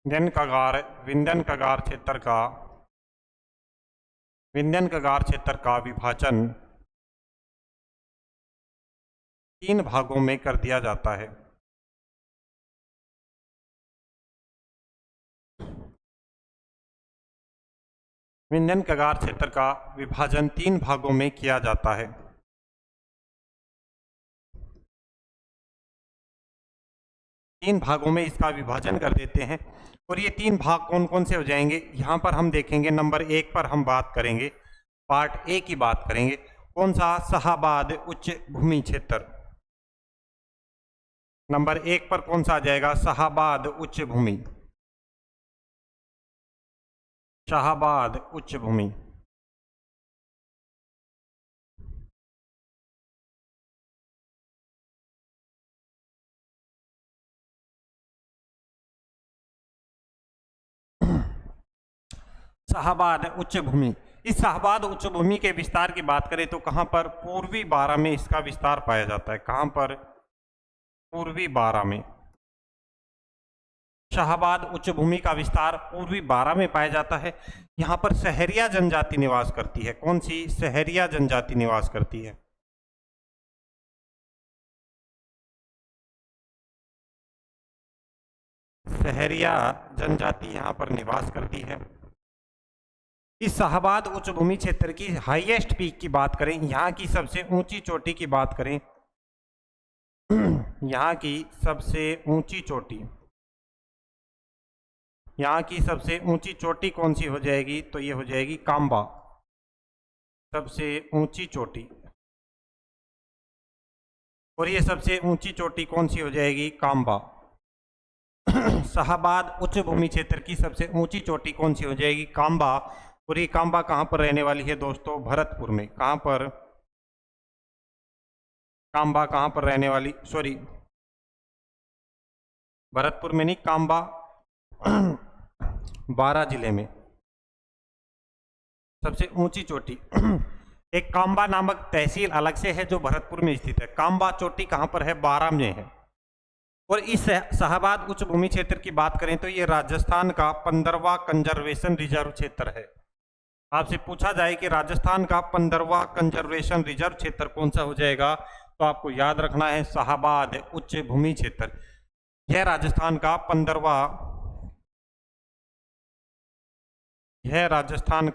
विंध्यन कगार क्षेत्र का विभाजन 3 भागों में कर दिया जाता है। विंध्यन कगार क्षेत्र का विभाजन 3 भागों में किया जाता है। तीन भागों में इसका विभाजन कर देते हैं और ये 3 भाग कौन कौन से हो जाएंगे, यहां पर हम देखेंगे। नंबर 1 पर हम बात करेंगे पार्ट ए की बात करेंगे। कौन सा? शाहाबाद उच्च भूमि क्षेत्र। नंबर 1 पर कौन सा आ जाएगा? शाहाबाद उच्च भूमि। शाहाबाद उच्च भूमि। शाहाबाद उच्च भूमि। इस शाहाबाद उच्च भूमि के विस्तार की बात करें तो कहां पर? पूर्वी बारां में इसका विस्तार पाया जाता है। कहां पर? पूर्वी बारां में। शाहाबाद उच्च भूमि का विस्तार पूर्वी बारां में पाया जाता है। यहां पर सहरिया जनजाति निवास करती है। कौन सी? सहरिया जनजाति निवास करती है। सहरिया जनजाति यहां पर निवास करती है। इस शाहाबाद उच्च भूमि क्षेत्र की हाईएस्ट पीक की बात करें, यहाँ की सबसे ऊंची चोटी की बात करें, यहाँ की सबसे ऊंची चोटी, यहाँ की सबसे ऊंची चोटी कौन सी हो जाएगी? तो ये हो जाएगी कांबा। सबसे ऊंची चोटी। और ये सबसे ऊंची चोटी कौन सी हो जाएगी? कांबा। शाहाबाद उच्च भूमि क्षेत्र की सबसे ऊंची चोटी कौन सी हो जाएगी? कांबा। और ये कांबा कहां पर रहने वाली है दोस्तों? भरतपुर में। कहां पर? कांबा कहां पर रहने वाली? सॉरी, भरतपुर में नहीं, कांबा बारां जिले में सबसे ऊंची चोटी। एक कांबा नामक तहसील अलग से है जो भरतपुर में स्थित है। कांबा चोटी कहां पर है? बारां में है। और इस शाहाबाद उच्च भूमि क्षेत्र की बात करें तो ये राजस्थान का 15वां कंजर्वेशन रिजर्व क्षेत्र है। आपसे पूछा जाए कि राजस्थान का 15वां कंजर्वेशन रिजर्व क्षेत्र कौन सा हो जाएगा, तो आपको याद रखना है शाहाबाद उच्च भूमि क्षेत्र। यह राजस्थान का 15वां, यह राजस्थान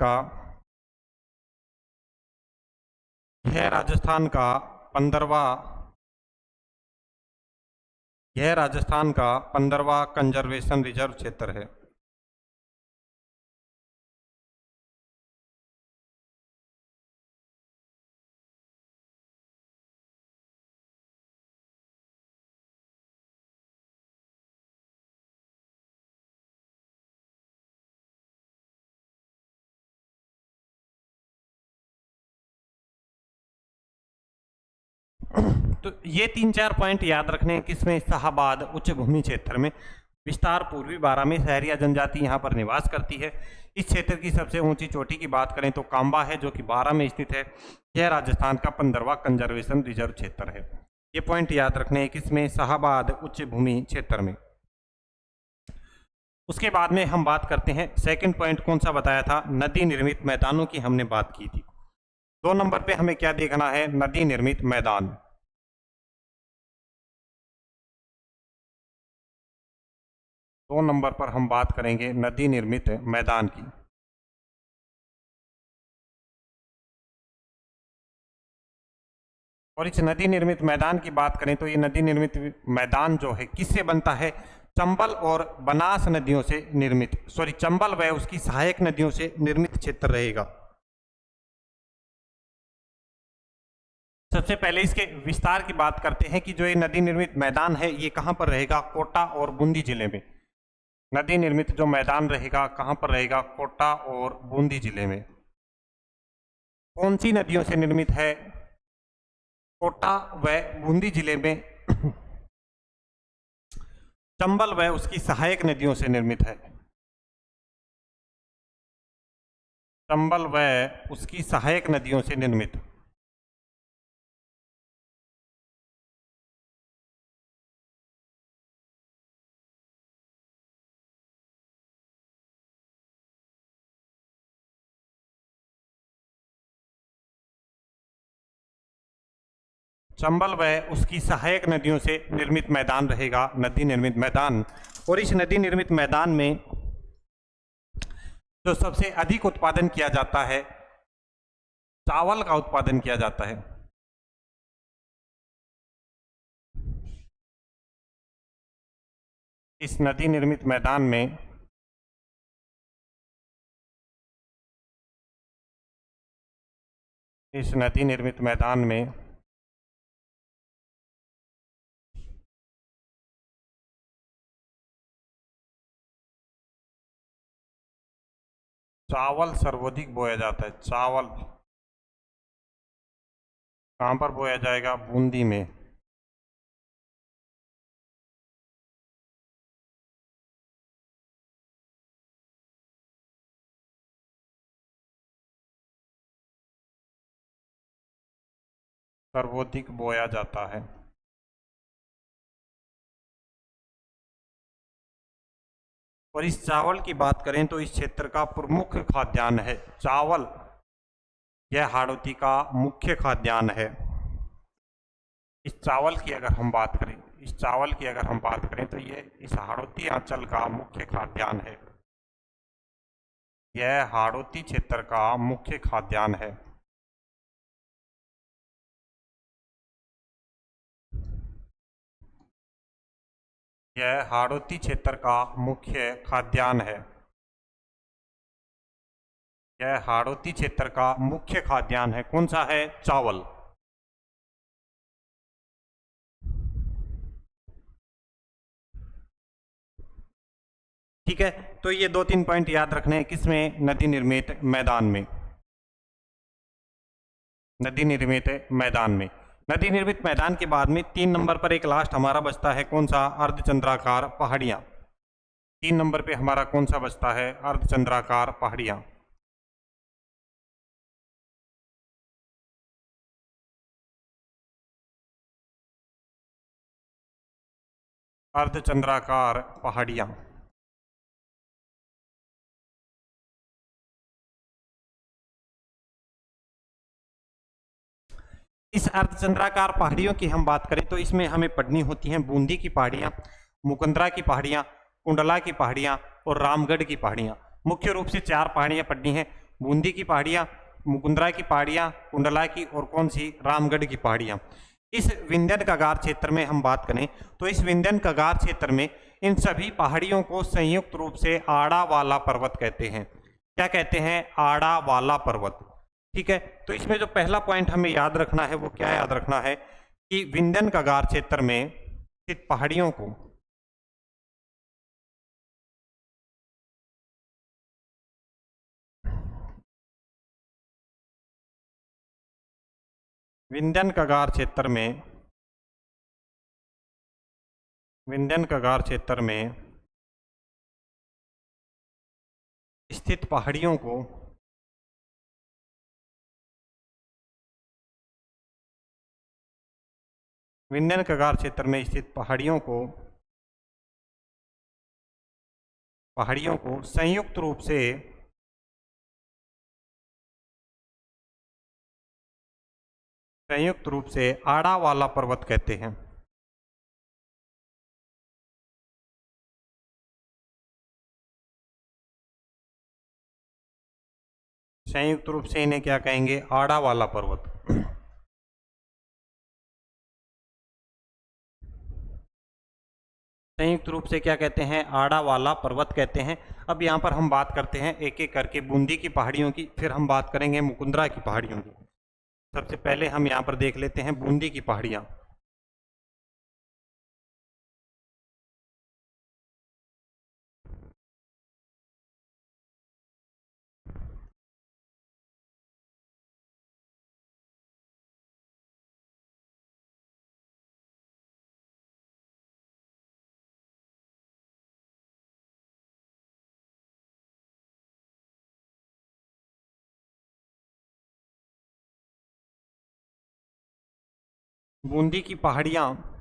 का 15वां, यह राजस्थान का 15वां कंजर्वेशन रिजर्व क्षेत्र है। तो ये 3-4 पॉइंट याद रखने हैं किसमें? शाहाबाद उच्च भूमि क्षेत्र में। विस्तार पूर्वी बारां में, सहरिया जनजाति यहाँ पर निवास करती है। इस क्षेत्र की सबसे ऊंची चोटी की बात करें तो कांबा है जो कि बारां में स्थित है। यह राजस्थान का 15वां कंजर्वेशन रिजर्व क्षेत्र है। ये पॉइंट याद रखने हैं किसमें? शाहाबाद उच्च भूमि क्षेत्र में। उसके बाद में हम बात करते हैं, सेकंड पॉइंट कौन सा बताया था? नदी निर्मित मैदानों की हमने बात की थी। 2 नंबर पे हमें क्या देखना है? नदी निर्मित मैदान। दो नंबर पर हम बात करेंगे नदी निर्मित मैदान की। और इस नदी निर्मित मैदान की बात करें तो ये नदी निर्मित मैदान जो है किससे बनता है? चंबल और बनास नदियों से निर्मित, सॉरी, चंबल व उसकी सहायक नदियों से निर्मित क्षेत्र रहेगा। सबसे पहले इसके विस्तार की बात करते हैं कि जो ये नदी निर्मित मैदान है ये कहां पर रहेगा? कोटा और बूंदी जिले में। नदी निर्मित जो मैदान रहेगा कहां पर रहेगा? कोटा और बूंदी जिले में। कौन सी नदियों से निर्मित है? कोटा व बूंदी जिले में चंबल व उसकी सहायक नदियों से निर्मित है। चंबल व उसकी सहायक नदियों से निर्मित। चंबल व उसकी सहायक नदियों से निर्मित मैदान रहेगा नदी निर्मित मैदान। और इस नदी निर्मित मैदान में जो सबसे अधिक उत्पादन किया जाता है, चावल का उत्पादन किया जाता है। इस नदी निर्मित मैदान में इस नदी निर्मित मैदान में चावल सर्वाधिक बोया जाता है। चावल कहाँ पर बोया जाएगा? बूंदी में। सर्वाधिक बोया जाता है। और इस चावल की बात करें तो इस क्षेत्र का प्रमुख खाद्यान्न है चावल। यह हाड़ौती का मुख्य खाद्यान्न है। इस चावल की अगर हम बात करें, इस चावल की अगर हम बात करें तो यह इस हाड़ौती अंचल का मुख्य खाद्यान्न है। यह हाड़ौती क्षेत्र का मुख्य खाद्यान्न है। यह हाड़ौती क्षेत्र का मुख्य खाद्यान्न है। यह हाड़ौती क्षेत्र का मुख्य खाद्यान्न है। कौन सा है? चावल। ठीक है, तो ये 2-3 पॉइंट याद रखने हैं। किसमें? नदी निर्मित मैदान में। नदी निर्मित मैदान में। नदी निर्मित मैदान के बाद में 3 नंबर पर एक लास्ट हमारा बचता है। कौन सा? अर्धचंद्राकार पहाड़ियां। 3 नंबर पे हमारा कौन सा बचता है? अर्धचंद्राकार पहाड़ियां। अर्धचंद्राकार पहाड़ियां। इस अर्धचंद्राकार पहाड़ियों की हम बात करें तो इसमें हमें पढ़नी होती हैं बूंदी की पहाड़ियां, मुकुंदरा की पहाड़ियां, कुंडला की पहाड़ियां और रामगढ़ की पहाड़ियां। मुख्य रूप से 4 पहाड़ियां पढ़नी हैं। बूंदी की पहाड़ियां, मुकुंदरा की पहाड़ियां, कुंडला की और कौन सी? रामगढ़ की पहाड़ियां। इस विंध्यन कगार क्षेत्र में हम बात करें तो इस विंध्यन कगार क्षेत्र में इन सभी पहाड़ियों को संयुक्त रूप से आड़ा वाला पर्वत कहते हैं। क्या कहते हैं? आड़ा वाला पर्वत। ठीक है, तो इसमें जो पहला पॉइंट हमें याद रखना है वो क्या याद रखना है कि विंध्यन कगार क्षेत्र में स्थित पहाड़ियों को विंध्यन कगार क्षेत्र में विंध्यन कगार क्षेत्र में स्थित पहाड़ियों को विंध्यन कगार क्षेत्र में स्थित पहाड़ियों को संयुक्त रूप से आड़ा वाला पर्वत कहते हैं। संयुक्त रूप से इन्हें क्या कहेंगे? आड़ा वाला पर्वत। संयुक्त रूप से क्या कहते हैं? आड़ा वाला पर्वत कहते हैं। अब यहाँ पर हम बात करते हैं एक एक करके बूंदी की पहाड़ियों की, फिर हम बात करेंगे मुकुंदरा की पहाड़ियों की। सबसे पहले हम यहाँ पर देख लेते हैं बूंदी की पहाड़ियाँ। बूंदी की पहाड़ियाँ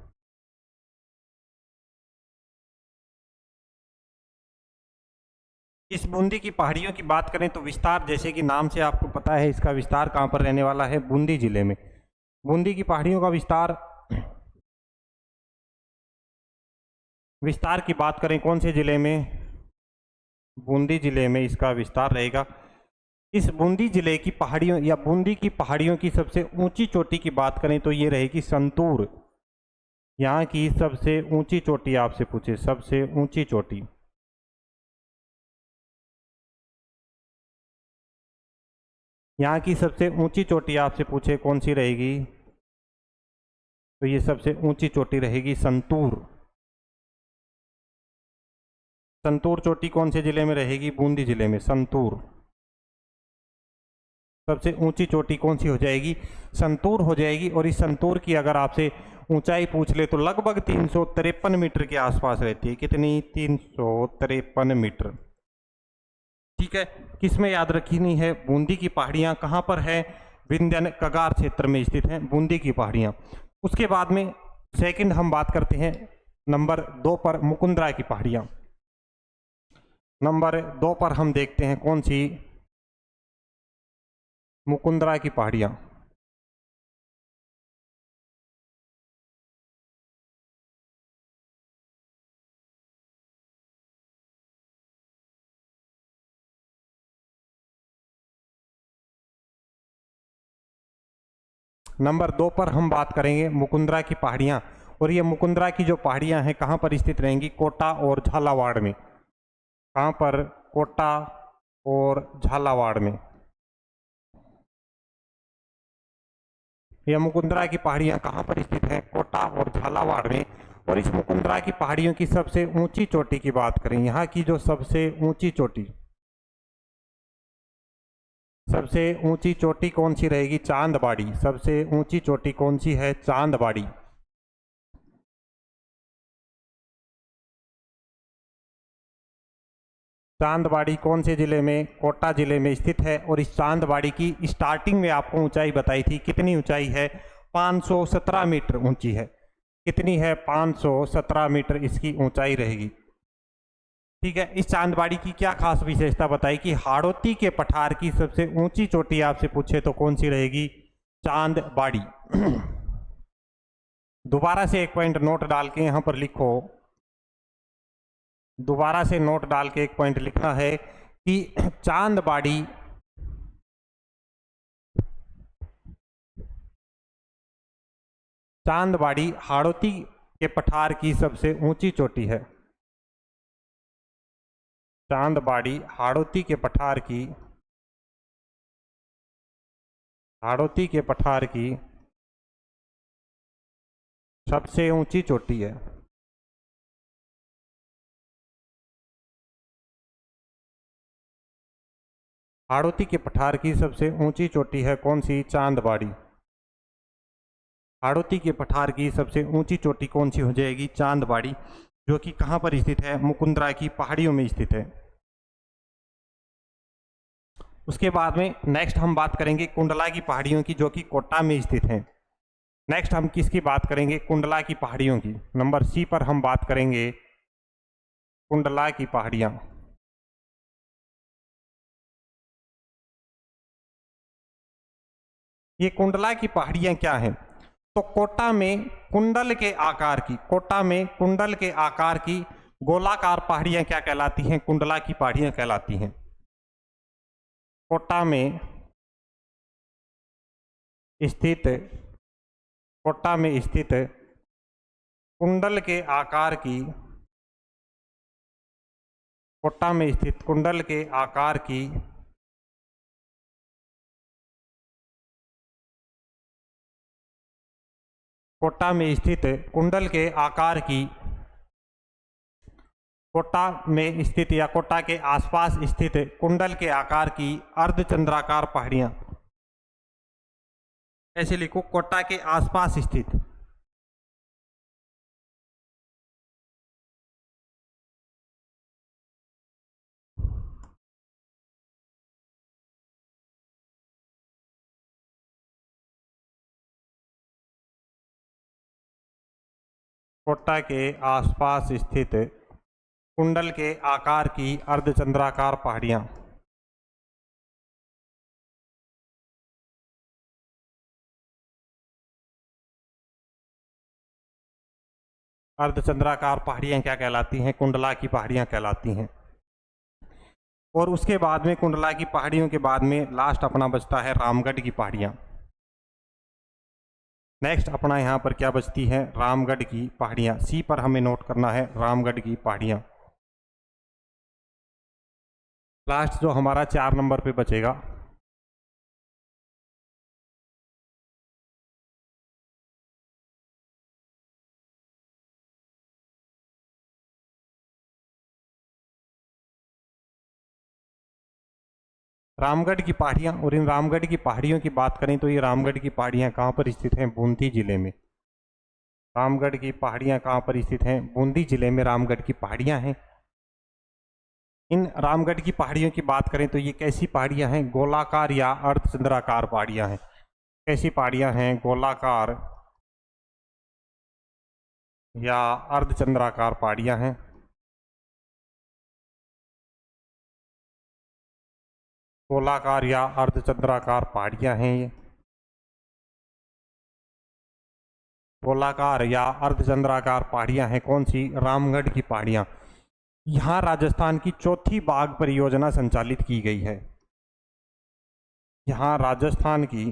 इस बूंदी की पहाड़ियों की बात करें तो विस्तार, जैसे कि नाम से आपको पता है इसका विस्तार कहाँ पर रहने वाला है? बूंदी जिले में। बूंदी की पहाड़ियों का विस्तार की बात करें कौन से जिले में? बूंदी जिले में इसका विस्तार रहेगा। इस बूंदी जिले की पहाड़ियों या बूंदी की पहाड़ियों की सबसे ऊंची चोटी की बात करें तो ये रहेगी संतूर। यहाँ की सबसे ऊंची चोटी आपसे पूछे, सबसे ऊंची चोटी। यहाँ की सबसे ऊंची चोटी आपसे पूछे कौन सी रहेगी, तो ये सबसे ऊंची चोटी रहेगी संतूर। संतूर चोटी कौन से जिले में रहेगी, बूंदी जिले में। संतूर सबसे ऊंची चोटी कौन सी हो जाएगी, संतूर हो जाएगी। और इस संतूर की अगर आपसे ऊंचाई पूछ ले तो लगभग 353 मीटर के आसपास रहती है। कितनी, 353 मीटर। ठीक है, किसमें याद रखनी है, बूंदी की पहाड़ियां कहां पर है, विंध्य कगार क्षेत्र में स्थित हैं बूंदी की पहाड़ियां। उसके बाद में सेकंड हम बात करते हैं नंबर 2 पर, मुकुंदरा की पहाड़ियां। नंबर 2 पर हम देखते हैं कौन सी, मुकुंदरा की पहाड़ियां। नंबर 2 पर हम बात करेंगे मुकुंदरा की पहाड़ियां। और ये मुकुंदरा की जो पहाड़ियां हैं कहां पर स्थित रहेंगी, कोटा और झालावाड़ में। कहां पर, कोटा और झालावाड़ में। यह मुकुंदरा की पहाड़ियां कहां पर स्थित हैं, कोटा और झालावाड़ में। और इस मुकुंदरा की पहाड़ियों की सबसे ऊंची चोटी की बात करें, यहाँ की जो सबसे ऊंची चोटी, सबसे ऊंची चोटी कौन सी रहेगी, चांदबाड़ी। सबसे ऊंची चोटी कौन सी है, चांदबाड़ी। चांदबाड़ी कौन से जिले में, कोटा जिले में स्थित है। और इस चांदबाड़ी की स्टार्टिंग में आपको ऊंचाई बताई थी, कितनी ऊंचाई है, 517 मीटर ऊंची है। कितनी है, 517 मीटर इसकी ऊंचाई रहेगी। ठीक है, इस चांदबाड़ी की क्या खास विशेषता बताई कि हाड़ौती के पठार की सबसे ऊंची चोटी आपसे पूछे तो कौन सी रहेगी, चांदबाड़ी। दोबारा से एक पॉइंट नोट डाल के यहां पर लिखो, दोबारा से नोट डाल के एक पॉइंट लिखना है कि चांदबाड़ी चांदबाड़ी हाड़ौती के पठार की सबसे ऊंची चोटी है। चांदबाड़ी हाड़ौती के पठार की, हाड़ौती के पठार की सबसे ऊंची चोटी है। हाड़ौती के पठार की सबसे ऊंची चोटी है कौन सी, चांदबाड़ी। हाड़ौती के पठार की सबसे ऊंची चोटी कौन सी हो जाएगी, चांदबाड़ी, जो कि कहां पर स्थित है, मुकुंदरा की पहाड़ियों में स्थित है। उसके बाद में नेक्स्ट हम बात करेंगे कुंडला की पहाड़ियों की, जो कि कोटा में स्थित है। नेक्स्ट हम किसकी बात करेंगे, कुंडला की पहाड़ियों की। नंबर सी पर हम बात करेंगे कुंडला की पहाड़ियां। ये कुंडला की पहाड़ियां क्या हैं, तो कोटा में कुंडल के आकार की, कोटा में कुंडल के आकार की गोलाकार पहाड़ियां क्या कहलाती हैं, कुंडला की पहाड़ियां कहलाती हैं। कोटा में स्थित, कोटा में स्थित कुंडल के आकार की, कोटा में स्थित कुंडल के आकार की कोटा में स्थित कुंडल के आकार की, कोटा में स्थित या कोटा के आसपास स्थित कुंडल के आकार की अर्धचंद्राकार पहाड़ियां। ऐसे लिखो, कोटा के आसपास स्थित, कोटा के आसपास स्थित कुंडल के आकार की अर्धचंद्राकार पहाड़ियां। अर्धचंद्राकार पहाड़ियां क्या कहलाती हैं, कुंडला की पहाड़ियां कहलाती हैं। और उसके बाद में कुंडला की पहाड़ियों के बाद में लास्ट अपना बचता है रामगढ़ की पहाड़ियां। नेक्स्ट अपना यहाँ पर क्या बचती है, रामगढ़ की पहाड़ियां। सी पर हमें नोट करना है रामगढ़ की पहाड़ियां। लास्ट जो हमारा 4 नंबर पे बचेगा, रामगढ़ की पहाड़ियाँ, और इन रामगढ़ की पहाड़ियों की बात करें तो ये रामगढ़ की पहाड़ियाँ कहाँ पर स्थित हैं? बूंदी जिले में। रामगढ़ की पहाड़ियाँ कहाँ पर स्थित हैं? बूंदी जिले में रामगढ़ की पहाड़ियाँ हैं। इन रामगढ़ की पहाड़ियों की बात करें तो ये कैसी पहाड़ियाँ हैं? गोलाकार या अर्धचंद्राकार पहाड़ियाँ हैं। कैसी पहाड़ियाँ हैं? गोलाकार या अर्धचंद्राकार पहाड़ियाँ हैं। गोलाकार या अर्धचंद्राकार पहाड़ियाँ हैं ये। गोलाकार या अर्धचंद्राकार पहाड़ियाँ हैं कौन सी? रामगढ़ की पहाड़ियाँ। यहाँ राजस्थान की चौथी बाघ परियोजना संचालित की गई है। यहाँ राजस्थान की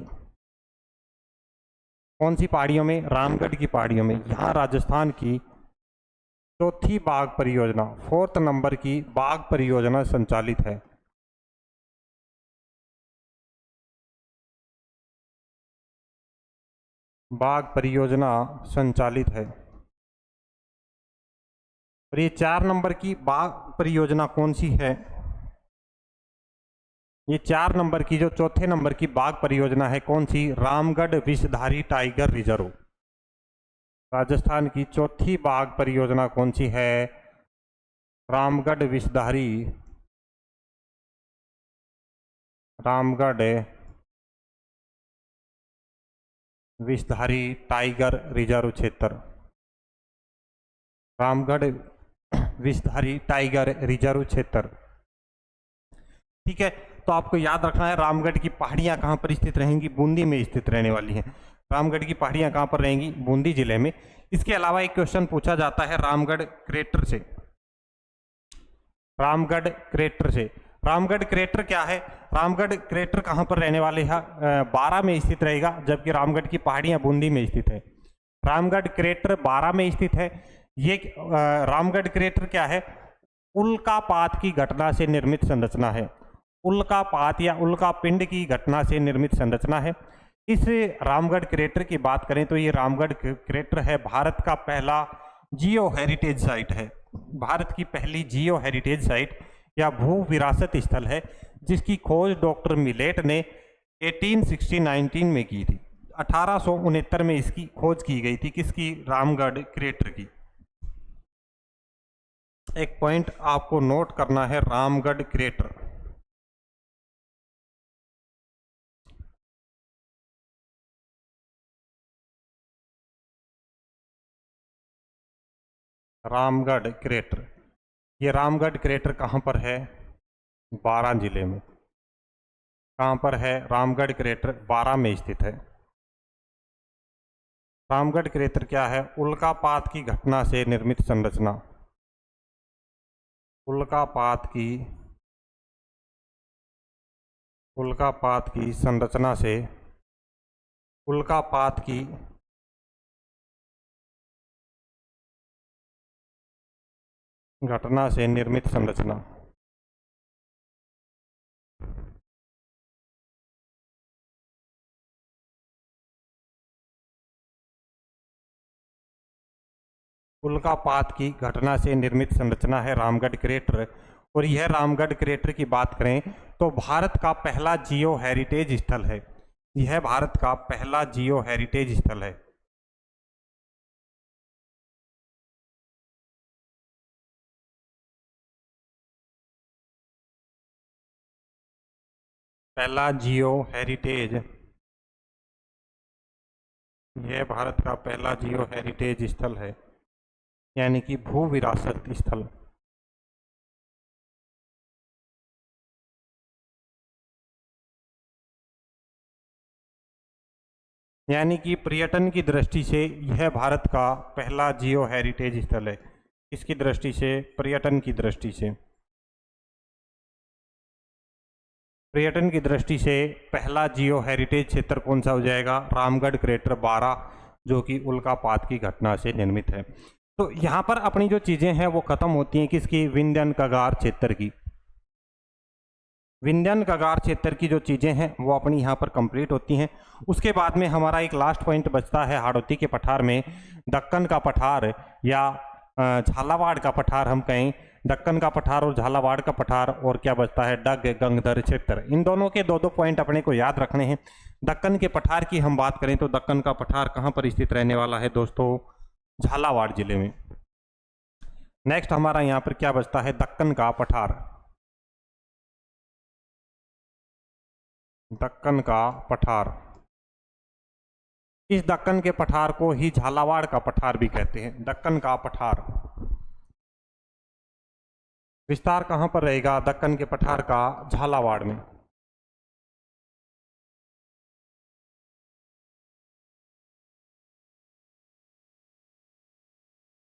कौन सी पहाड़ियों में? रामगढ़ की पहाड़ियों में। यहाँ राजस्थान की चौथी बाघ परियोजना, 4th नंबर की बाघ परियोजना संचालित है। बाघ परियोजना संचालित है। और ये 4 नंबर की बाघ परियोजना कौन सी है? ये 4 नंबर की जो चौथे नंबर की बाघ परियोजना है कौन सी? Ramgarh Vishdhari tiger reserve. राजस्थान की चौथी बाघ परियोजना कौन सी है? रामगढ़ विषधारी टाइगर रिजर्व क्षेत्र। रामगढ़ विषधारी टाइगर रिजर्व क्षेत्र। ठीक है, तो आपको याद रखना है रामगढ़ की पहाड़ियां कहां पर स्थित रहेंगी? बूंदी में स्थित रहने वाली हैं। रामगढ़ की पहाड़ियां कहां पर रहेंगी? बूंदी जिले में। इसके अलावा एक क्वेश्चन पूछा जाता है रामगढ़ क्रेटर से। रामगढ़ क्रेटर से, रामगढ़ क्रेटर क्या है? रामगढ़ क्रेटर कहां पर रहने वाले हैं? 12 में स्थित रहेगा, जबकि रामगढ़ की पहाड़ियां बूंदी में स्थित है। रामगढ़ क्रेटर 12 में स्थित है। ये रामगढ़ क्रेटर क्या है? उल्कापात की घटना से निर्मित संरचना है। उल्कापात या उल्कापिंड की घटना से निर्मित संरचना है। इस रामगढ़ क्रेटर की बात करें तो ये रामगढ़ क्रेटर है भारत का पहला जियो हेरिटेज साइट है। भारत की पहली जियो हेरिटेज साइट या भू विरासत स्थल है, जिसकी खोज डॉक्टर मिलेट ने 1869 में की थी। 1869 में इसकी खोज की गई थी। किसकी? रामगढ़ क्रेटर की। एक पॉइंट आपको नोट करना है, रामगढ़ क्रेटर। रामगढ़ क्रेटर, ये रामगढ़ क्रेटर कहाँ पर है? 12 जिले में। कहाँ पर है? रामगढ़ क्रेटर 12 में स्थित है। रामगढ़ क्रेटर क्या है? उल्कापात की घटना से निर्मित संरचना। उल्कापात की संरचना से, उल्कापात की घटना से निर्मित संरचना। उल्कापात की घटना से निर्मित संरचना है रामगढ़ क्रेटर। और यह रामगढ़ क्रेटर की बात करें तो भारत का पहला जियो हेरिटेज स्थल है। यह भारत का पहला जियो हेरिटेज स्थल है। पहला जियो हेरिटेज, यह भारत का पहला जियो हेरिटेज स्थल है, यानी कि भू विरासत स्थल। यानी कि पर्यटन की दृष्टि से यह भारत का पहला जियो हेरिटेज स्थल है। इसकी दृष्टि से, पर्यटन की दृष्टि से, पर्यटन की दृष्टि से पहला जियो हेरिटेज क्षेत्र कौन सा हो जाएगा? रामगढ़ क्रेटर 12, जो कि उल्कापात की घटना से निर्मित है। तो यहाँ पर अपनी जो चीज़ें हैं वो खत्म होती हैं किसकी? विंध्यन कगार क्षेत्र की। विंध्यन कगार क्षेत्र की जो चीज़ें हैं वो अपनी यहाँ पर कंप्लीट होती हैं। उसके बाद में हमारा एक लास्ट पॉइंट बचता है हाड़ौती के पठार में, दक्कन का पठार या झालावाड़ का पठार हम कहें, दक्कन का पठार और झालावाड़ का पठार, और क्या बचता है डग गंगधर क्षेत्र। इन दोनों के दो दो पॉइंट अपने को याद रखने हैं। दक्कन के पठार की हम बात करें तो दक्कन का पठार कहाँ पर स्थित रहने वाला है दोस्तों, झालावाड़ जिले में। नेक्स्ट हमारा यहाँ पर क्या बचता है, दक्कन का पठार। दक्कन का पठार, इस दक्कन के पठार को ही झालावाड़ का पठार भी कहते हैं। दक्कन का पठार विस्तार कहां पर रहेगा, दक्कन के पठार का झालावाड़ में।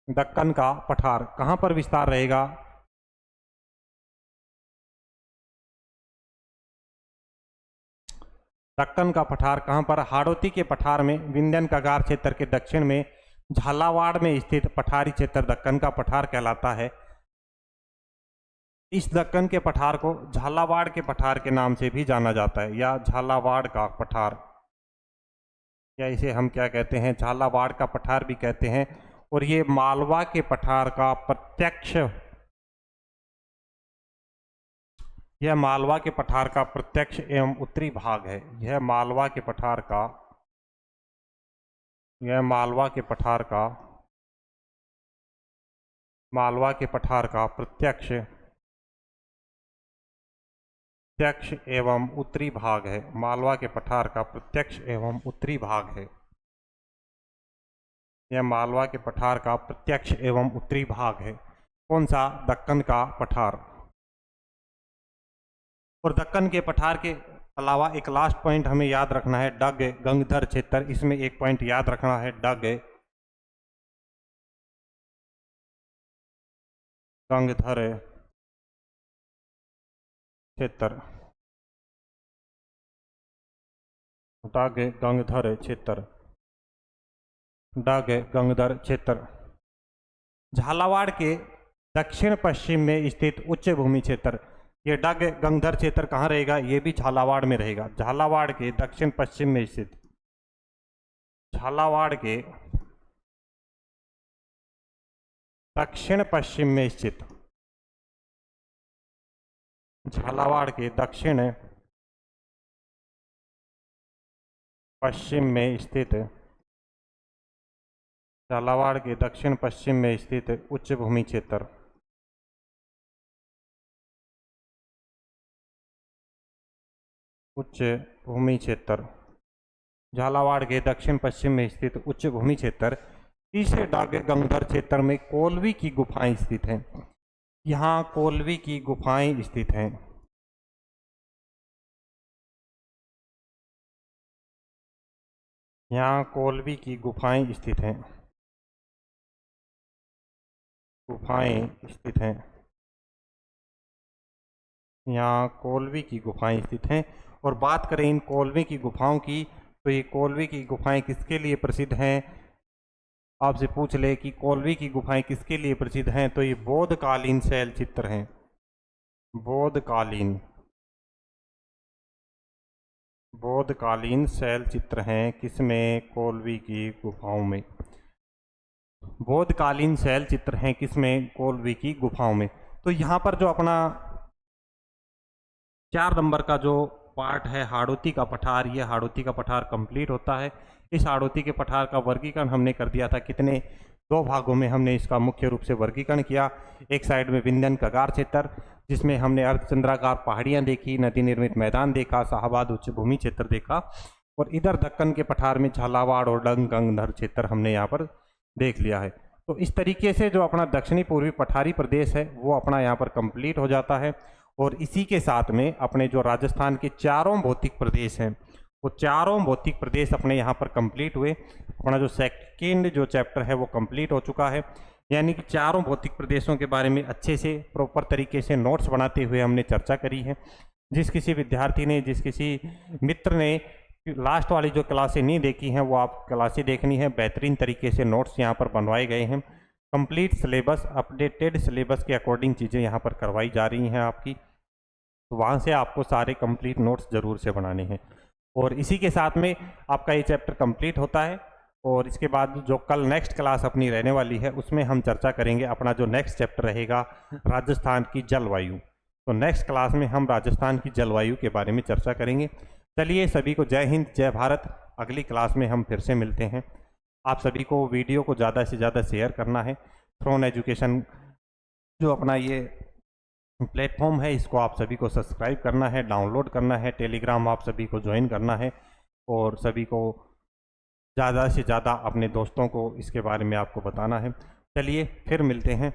दक्कन का पठार कहां पर विस्तार रहेगा, दक्कन का पठार कहां पर, हाड़ौती के पठार में, विंध्यन कगार क्षेत्र के दक्षिण में, झालावाड़ में स्थित पठारी क्षेत्र दक्कन का पठार कहलाता है। इस दक्कन के पठार को झालावाड़ के पठार के नाम से भी जाना जाता है, या झालावाड़ का पठार, या इसे हम क्या कहते हैं, झालावाड़ का पठार भी कहते हैं। और ये मालवा के पठार का प्रत्यक्ष, यह मालवा के पठार का प्रत्यक्ष एवं उत्तरी भाग है। यह मालवा के पठार का, यह मालवा के पठार का, मालवा के पठार का प्रत्यक्ष एवं उत्तरी भाग है। मालवा के पठार का प्रत्यक्ष एवं उत्तरी भाग है। यह मालवा के पठार का प्रत्यक्ष एवं उत्तरी भाग है। कौन सा, दक्कन का पठार। और दक्कन के पठार के अलावा एक लास्ट पॉइंट हमें याद रखना है, डग गंगधर क्षेत्र। इसमें एक पॉइंट याद रखना है, डग गंगधर क्षेत्र, डग गंगधर क्षेत्र, डग गंगधर क्षेत्र झालावाड़ के दक्षिण पश्चिम में स्थित उच्च भूमि क्षेत्र। ये डग गंगधर क्षेत्र कहाँ रहेगा, ये भी झालावाड़ में रहेगा। झालावाड़ के दक्षिण पश्चिम में स्थित, झालावाड़ के दक्षिण पश्चिम में स्थित, झालावाड़ के दक्षिण पश्चिम में स्थित, झालावाड़ के दक्षिण पश्चिम में स्थित उच्च भूमि क्षेत्र, उच्च भूमि क्षेत्र, झालावाड़ के दक्षिण पश्चिम में स्थित उच्च भूमि क्षेत्र। तीसरे डग गंगधर क्षेत्र में कोलवी की गुफाएं स्थित हैं। यहाँ कोलवी की गुफाएं स्थित हैं। यहाँ कोलवी की गुफाएं स्थित हैं, गुफाएं स्थित हैं। यहाँ कोलवी की गुफाएं स्थित हैं। और बात करें इन कोलवी की गुफाओं की, तो ये कोलवी की गुफाएं किसके लिए प्रसिद्ध हैं, आपसे पूछ ले कि कोलवी की गुफाएं किसके लिए प्रसिद्ध हैं, तो ये बौद्धकालीन शैल चित्र हैं। बौद्धकालीन शैल चित्र हैं किसमें, कोलवी की गुफाओं में। बौद्धकालीन शैल चित्र हैं किसमें, कोलवी की गुफाओं में। तो यहाँ पर जो अपना 4 नंबर का जो पार्ट है हाड़ौती का पठार, ये हाड़ौती का पठार कंप्लीट होता है। इस हाड़ौती के पठार का वर्गीकरण हमने कर दिया था, कितने, 2 भागों में हमने इसका मुख्य रूप से वर्गीकरण किया। एक साइड में विंध्यन कगार क्षेत्र, जिसमें हमने अर्धचंद्राकार पहाड़ियाँ देखी, नदी निर्मित मैदान देखा, शाहबाद उच्च भूमि क्षेत्र देखा। और इधर दक्कन के पठार में झालावाड़ और डग गंगधर क्षेत्र हमने यहाँ पर देख लिया है। तो इस तरीके से जो अपना दक्षिणी पूर्वी पठारी प्रदेश है वो अपना यहाँ पर कंप्लीट हो जाता है। और इसी के साथ में अपने जो राजस्थान के चारों भौतिक प्रदेश हैं, वो चारों भौतिक प्रदेश अपने यहाँ पर कंप्लीट हुए। अपना जो सेकेंड जो चैप्टर है वो कंप्लीट हो चुका है। यानी कि चारों भौतिक प्रदेशों के बारे में अच्छे से प्रॉपर तरीके से नोट्स बनाते हुए हमने चर्चा करी है। जिस किसी विद्यार्थी ने, जिस किसी मित्र ने लास्ट वाली जो क्लासें नहीं देखी हैं, वो आप क्लासें देखनी है। बेहतरीन तरीके से नोट्स यहाँ पर बनवाए गए हैं। कंप्लीट सिलेबस, अपडेटेड सिलेबस के अकॉर्डिंग चीज़ें यहाँ पर करवाई जा रही हैं आपकी। तो वहाँ से आपको सारे कंप्लीट नोट्स ज़रूर से बनाने हैं। और इसी के साथ में आपका ये चैप्टर कंप्लीट होता है। और इसके बाद जो कल नेक्स्ट क्लास अपनी रहने वाली है उसमें हम चर्चा करेंगे अपना जो नेक्स्ट चैप्टर रहेगा राजस्थान की जलवायु। तो नेक्स्ट क्लास में हम राजस्थान की जलवायु के बारे में चर्चा करेंगे। चलिए सभी को जय हिंद जय भारत। अगली क्लास में हम फिर से मिलते हैं। आप सभी को वीडियो को ज़्यादा से ज़्यादा शेयर करना है। थ्रोन एजुकेशन जो अपना ये प्लेटफॉर्म है इसको आप सभी को सब्सक्राइब करना है, डाउनलोड करना है, टेलीग्राम आप सभी को ज्वाइन करना है और सभी को ज़्यादा से ज़्यादा अपने दोस्तों को इसके बारे में आपको बताना है। चलिए फिर मिलते हैं।